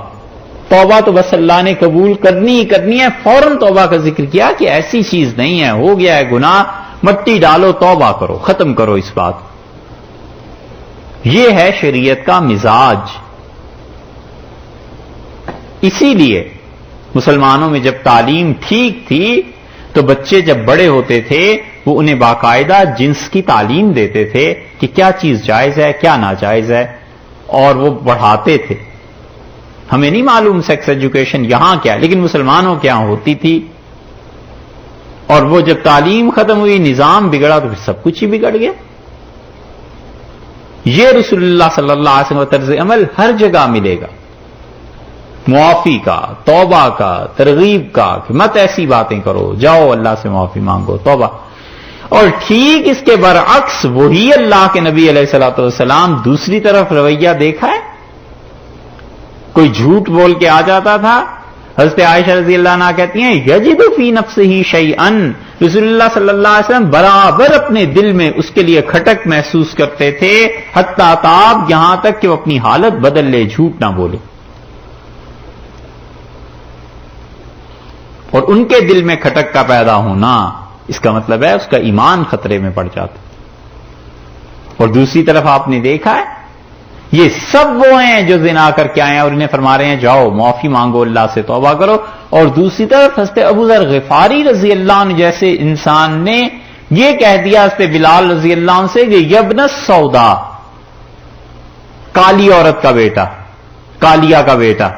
Speaker 2: توبہ تو بس اللہ نے قبول کرنی ہی کرنی ہے. فوراً توبہ کا ذکر کیا کہ ایسی چیز نہیں ہے، ہو گیا ہے گناہ، مٹی ڈالو، توبہ کرو، ختم کرو اس بات. یہ ہے شریعت کا مزاج. اسی لیے مسلمانوں میں جب تعلیم ٹھیک تھی تو بچے جب بڑے ہوتے تھے وہ انہیں باقاعدہ جنس کی تعلیم دیتے تھے کہ کیا چیز جائز ہے کیا ناجائز ہے، اور وہ بڑھاتے تھے. ہمیں نہیں معلوم سیکس ایجوکیشن یہاں کیا ہے، لیکن مسلمانوں کے یہاں ہوتی تھی. اور وہ جب تعلیم ختم ہوئی، نظام بگڑا، تو پھر سب کچھ ہی بگڑ گیا. یہ رسول اللہ صلی اللہ علیہ وسلم کا طرز عمل ہر جگہ ملے گا، معافی کا، توبہ کا، ترغیب کا، کہ مت ایسی باتیں کرو، جاؤ اللہ سے معافی مانگو، توبہ. اور ٹھیک اس کے برعکس وہی اللہ کے نبی علیہ الصلوۃ والسلام دوسری طرف رویہ دیکھا ہے. کوئی جھوٹ بول کے آ جاتا تھا، حضرت عائشہ رضی اللہ عنہا کہتی ہیں یجد فی نفسہ شیئا، رسول اللہ صلی اللہ علیہ وسلم برابر اپنے دل میں اس کے لیے کھٹک محسوس کرتے تھے، حتیٰ تاب، یہاں تک کہ وہ اپنی حالت بدل لے، جھوٹ نہ بولے. اور ان کے دل میں کھٹک کا پیدا ہونا، اس کا مطلب ہے اس کا ایمان خطرے میں پڑ جاتا. اور دوسری طرف آپ نے دیکھا ہے یہ سب وہ ہیں جو زنا کر کے آئے ہیں اور انہیں فرما رہے ہیں جاؤ معافی مانگو، اللہ سے توبہ کرو. اور دوسری طرف حضرت ابو ذر غفاری رضی اللہ عنہ جیسے انسان نے یہ کہہ دیا حضرت بلال رضی اللہ عنہ سے کہ یبن السودا، کالی عورت کا بیٹا، کالیا کا بیٹا.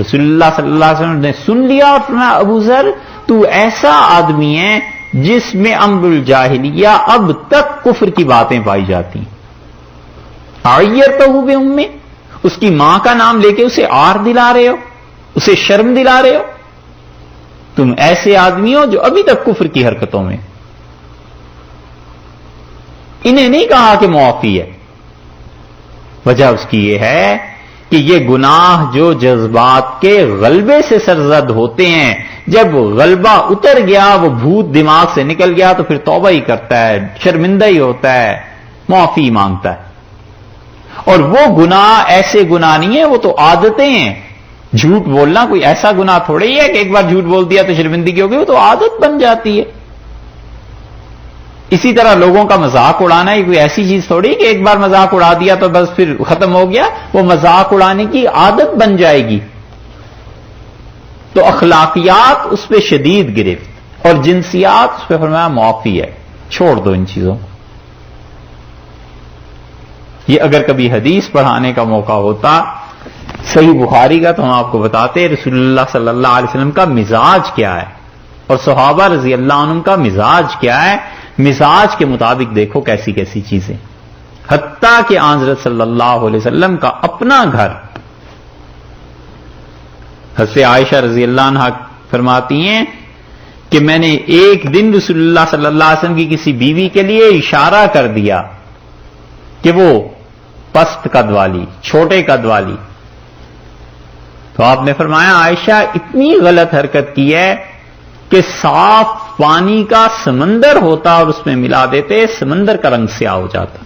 Speaker 2: رسول اللہ صلی اللہ علیہ وسلم نے سن لیا اور فرمایا ابو ذر تو ایسا آدمی ہے جس میں امر الجاہلیہ اب تک کفر کی باتیں پائی جاتی ہیں. عیرتہ بأمہ، اس کی ماں کا نام لے کے اسے آر دلا رہے ہو، اسے شرم دلا رہے ہو. تم ایسے آدمی ہو جو ابھی تک کفر کی حرکتوں میں. انہیں نہیں کہا کہ معافی ہے، وجہ اس کی یہ ہے کہ یہ گناہ جو جذبات کے غلبے سے سرزد ہوتے ہیں، جب غلبہ اتر گیا، وہ بھوت دماغ سے نکل گیا، تو پھر توبہ ہی کرتا ہے، شرمندہ ہی ہوتا ہے، معافی مانگتا ہے. اور وہ گناہ ایسے گناہ نہیں ہیں، وہ تو عادتیں ہیں. جھوٹ بولنا کوئی ایسا گناہ تھوڑے ہی ہے کہ ایک بار جھوٹ بول دیا تو شرمندگی ہو گئی، وہ تو عادت بن جاتی ہے. اسی طرح لوگوں کا مذاق اڑانا یہ کوئی ایسی چیز تھوڑی کہ ایک بار مذاق اڑا دیا تو بس پھر ختم ہو گیا، وہ مذاق اڑانے کی عادت بن جائے گی. تو اخلاقیات اس پہ شدید گرفت، اور جنسیات اس پہ فرمایا معافی ہے، چھوڑ دو ان چیزوں. یہ اگر کبھی حدیث پڑھانے کا موقع ہوتا صحیح بخاری کا تو ہم آپ کو بتاتے رسول اللہ صلی اللہ علیہ وسلم کا مزاج کیا ہے اور صحابہ رضی اللہ عنہم کا مزاج کیا ہے. مزاج کے مطابق دیکھو کیسی کیسی چیزیں، حتیٰ کہ حضرت صلی اللہ علیہ وسلم کا اپنا گھر. حضرت عائشہ رضی اللہ عنہا فرماتی ہیں کہ میں نے ایک دن رسول اللہ صلی اللہ علیہ وسلم کی کسی بیوی کے لیے اشارہ کر دیا کہ وہ پست قد والی، چھوٹے قد والی. تو آپ نے فرمایا عائشہ اتنی غلط حرکت کی ہے کہ صاف پانی کا سمندر ہوتا اور اس میں ملا دیتے، سمندر کا رنگ سیاہ ہو جاتا.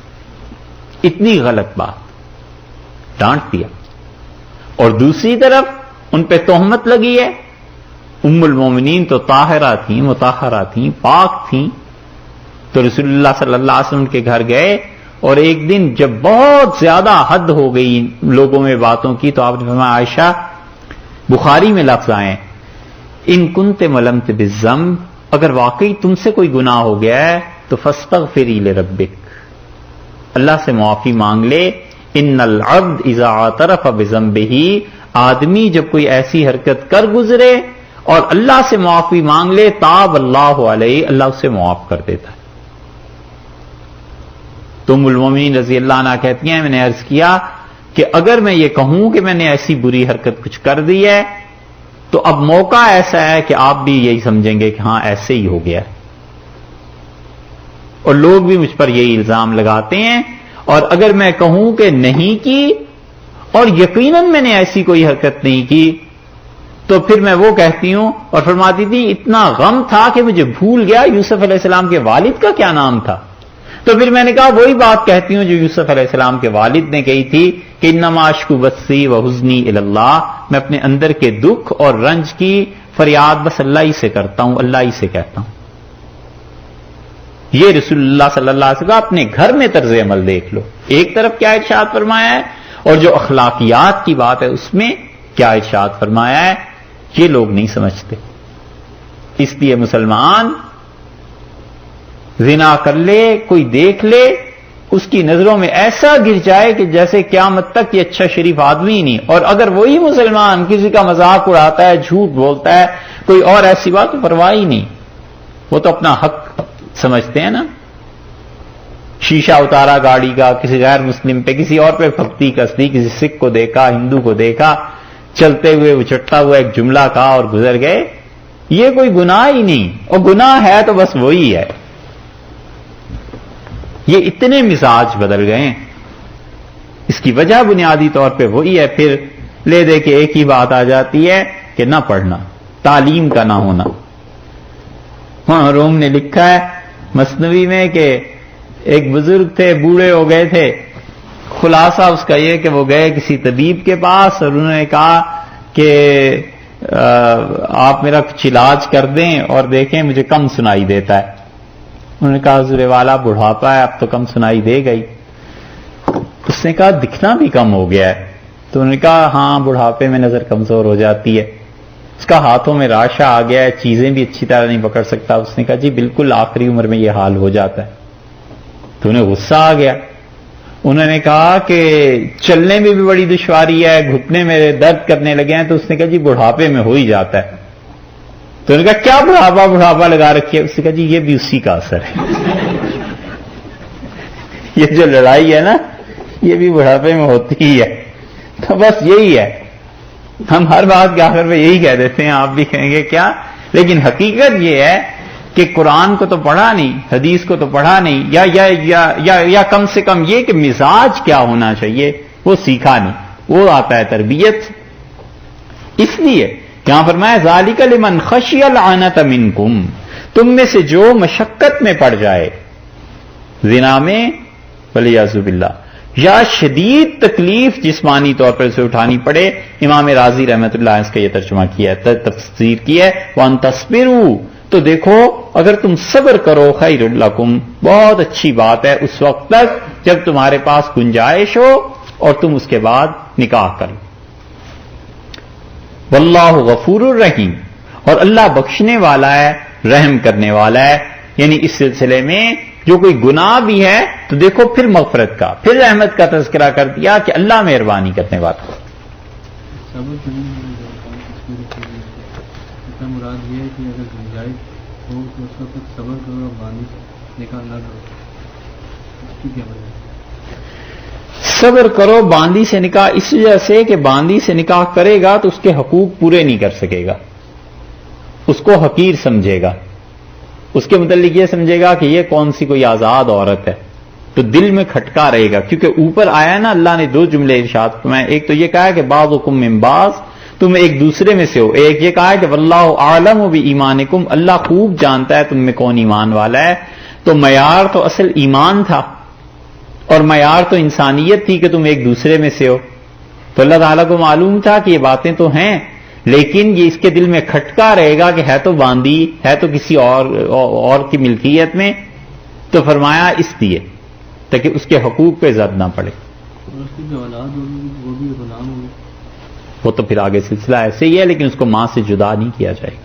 Speaker 2: اتنی غلط بات، ڈانٹ دیا. اور دوسری طرف ان پہ تہمت لگی ہے. ام المومنین تو طاہرہ تھیں، مطہرہ تھیں، پاک تھیں. تو رسول اللہ صلی اللہ علیہ وسلم کے گھر گئے اور ایک دن جب بہت زیادہ حد ہو گئی لوگوں میں باتوں کی تو آپ نے فرمایا عائشہ، بخاری میں لفظ آئے ان کنت ملمت بالذنب، اگر واقعی تم سے کوئی گناہ ہو گیا ہے تو فاستغفری لربک، اللہ سے معافی مانگ لے. ان العبد اذا اعترف بذنبہ، آدمی جب کوئی ایسی حرکت کر گزرے اور اللہ سے معافی مانگ لے، تاب اللہ علیہ، اللہ اسے معاف کر دیتا ہے. تو ام المومنین رضی اللہ عنہ کہتی ہیں میں نے عرض کیا کہ اگر میں یہ کہوں کہ میں نے ایسی بری حرکت کچھ کر دی ہے تو اب موقع ایسا ہے کہ آپ بھی یہی سمجھیں گے کہ ہاں ایسے ہی ہو گیا. اور لوگ بھی مجھ پر یہی الزام لگاتے ہیں. اور اگر میں کہوں کہ نہیں کی اور یقیناً میں نے ایسی کوئی حرکت نہیں کی تو پھر میں وہ کہتی ہوں، اور فرماتی تھی اتنا غم تھا کہ مجھے بھول گیا یوسف علیہ السلام کے والد کا کیا نام تھا. تو پھر میں نے کہا وہی بات کہتی ہوں جو یوسف علیہ السلام کے والد نے کہی تھی کہ انما اشکو بثی وحزنی الی اللہ، میں اپنے اندر کے دکھ اور رنج کی فریاد بس اللہ ہی سے کرتا ہوں، اللہ ہی سے کہتا ہوں. یہ رسول اللہ صلی اللہ علیہ وسلم کا اپنے گھر میں طرز عمل دیکھ لو. ایک طرف کیا ارشاد فرمایا ہے، اور جو اخلاقیات کی بات ہے اس میں کیا ارشاد فرمایا ہے، یہ لوگ نہیں سمجھتے. اس لیے مسلمان زنا کر لے، کوئی دیکھ لے، اس کی نظروں میں ایسا گر جائے کہ جیسے قیامت تک یہ اچھا شریف آدمی ہی نہیں. اور اگر وہی مسلمان کسی کا مذاق اڑاتا ہے، جھوٹ بولتا ہے، کوئی اور ایسی بات تو پرواہ ہی نہیں، وہ تو اپنا حق سمجھتے ہیں نا. شیشہ اتارا گاڑی کا کسی غیر مسلم پہ، کسی اور پہ پھپتی کس دی، کسی سکھ کو دیکھا، ہندو کو دیکھا، چلتے ہوئے اچٹتا ہوا ایک جملہ کہا اور گزر گئے. یہ کوئی گناہ ہی نہیں، اور گناہ ہے تو بس وہی ہے. یہ اتنے مزاج بدل گئے ہیں. اس کی وجہ بنیادی طور پہ وہی ہے. پھر لے دے کے ایک ہی بات آ جاتی ہے کہ نہ پڑھنا، تعلیم کا نہ ہونا. ہاں روم نے لکھا ہے مثنوی میں کہ ایک بزرگ تھے، بوڑھے ہو گئے تھے. خلاصہ اس کا یہ کہ وہ گئے کسی طبیب کے پاس اور انہوں نے کہا کہ آپ میرا کچھ علاج کر دیں اور دیکھیں مجھے کم سنائی دیتا ہے. انہوں نے کہا حضور والا بڑھاپا ہے، اب تو کم سنائی دے گئی. اس نے کہا دکھنا بھی کم ہو گیا ہے. تو انہوں نے کہا ہاں بڑھاپے میں نظر کمزور ہو جاتی ہے. اس کا ہاتھوں میں راشہ آ گیا ہے، چیزیں بھی اچھی طرح نہیں پکڑ سکتا. اس نے کہا جی بالکل آخری عمر میں یہ حال ہو جاتا ہے. تو انہیں غصہ آ گیا. انہوں نے کہا کہ چلنے میں بھی بڑی دشواری ہے، گھٹنے میرے درد کرنے لگے ہیں. تو اس نے کہا جی بڑھاپے میں ہو ہی جاتا ہے. تو انہوں نے کہا کیا بڑھاپا لگا رکھی ہے؟ اس نے کہا جی یہ بھی اسی کا اثر ہے. یہ جو لڑائی ہے نا یہ بھی بڑھاپے میں ہوتی ہی ہے. تو بس یہی ہے، ہم ہر بات کے آخر میں یہی کہہ دیتے ہیں، آپ بھی کہیں گے کیا. لیکن حقیقت یہ ہے کہ قرآن کو تو پڑھا نہیں، حدیث کو تو پڑھا نہیں، یا یا یا یا, یا کم سے کم یہ کہ مزاج کیا ہونا چاہیے وہ سیکھا نہیں. وہ آتا ہے تربیت. اس لیے یہاں فرمایا ذالک لمن خشی العنت منکم، تم میں سے جو مشقت میں پڑ جائے، زنا میں ولیعذ باللہ، یا شدید تکلیف جسمانی طور پر اسے اٹھانی پڑے. امام رازی رحمۃ اللہ نے اس کا یہ ترجمہ کیا ہے، تفسیر کی ہے وان تصبروا، تو دیکھو اگر تم صبر کرو خیر لکم، بہت اچھی بات ہے اس وقت تک جب تمہارے پاس گنجائش ہو اور تم اس کے بعد نکاح کرو. واللہ غفور الرحیم، اور اللہ بخشنے والا ہے، رحم کرنے والا ہے. یعنی اس سلسلے میں جو کوئی گناہ بھی ہے تو دیکھو پھر مغفرت کا، پھر رحمت کا تذکرہ کر دیا کہ اللہ مہربانی کرنے والا.
Speaker 3: مراد یہ ہے کہ اگر گنجائش ہو تو اس وقت صبر کرو اور باندھی نکاح نہ کرو، اس کی کیا وجہ ہے؟
Speaker 2: صبر کرو باندھی سے نکاح اس وجہ سے کہ باندھی سے نکاح کرے گا تو اس کے حقوق پورے نہیں کر سکے گا، اس کو حقیر سمجھے گا، اس کے متعلق یہ سمجھے گا کہ یہ کون سی کوئی آزاد عورت ہے. تو دل میں کھٹکا رہے گا. کیونکہ اوپر آیا نا اللہ نے دو جملے ارشاد فرمائے. ایک تو یہ کہا کہ بعضکم من بعض، تم ایک دوسرے میں سے ہو. ایک یہ کہا کہ واللہ اعلم بایمانکم، اللہ خوب جانتا ہے تم میں کون ایمان والا ہے. تو معیار تو اصل ایمان تھا اور معیار تو انسانیت تھی کہ تم ایک دوسرے میں سے ہو. تو اللہ تعالیٰ کو معلوم تھا کہ یہ باتیں تو ہیں، لیکن یہ اس کے دل میں کھٹکا رہے گا کہ ہے تو باندھی، ہے تو کسی اور کی ملکیت میں. تو فرمایا اس لیے تاکہ اس کے حقوق پہ زد نہ پڑے.
Speaker 3: اور اس کی جو اولاد ہوگی وہ بھی غلام ہوگی.
Speaker 2: وہ تو پھر آگے سلسلہ ایسے ہی ہے، لیکن اس کو ماں سے جدا نہیں کیا جائے گا.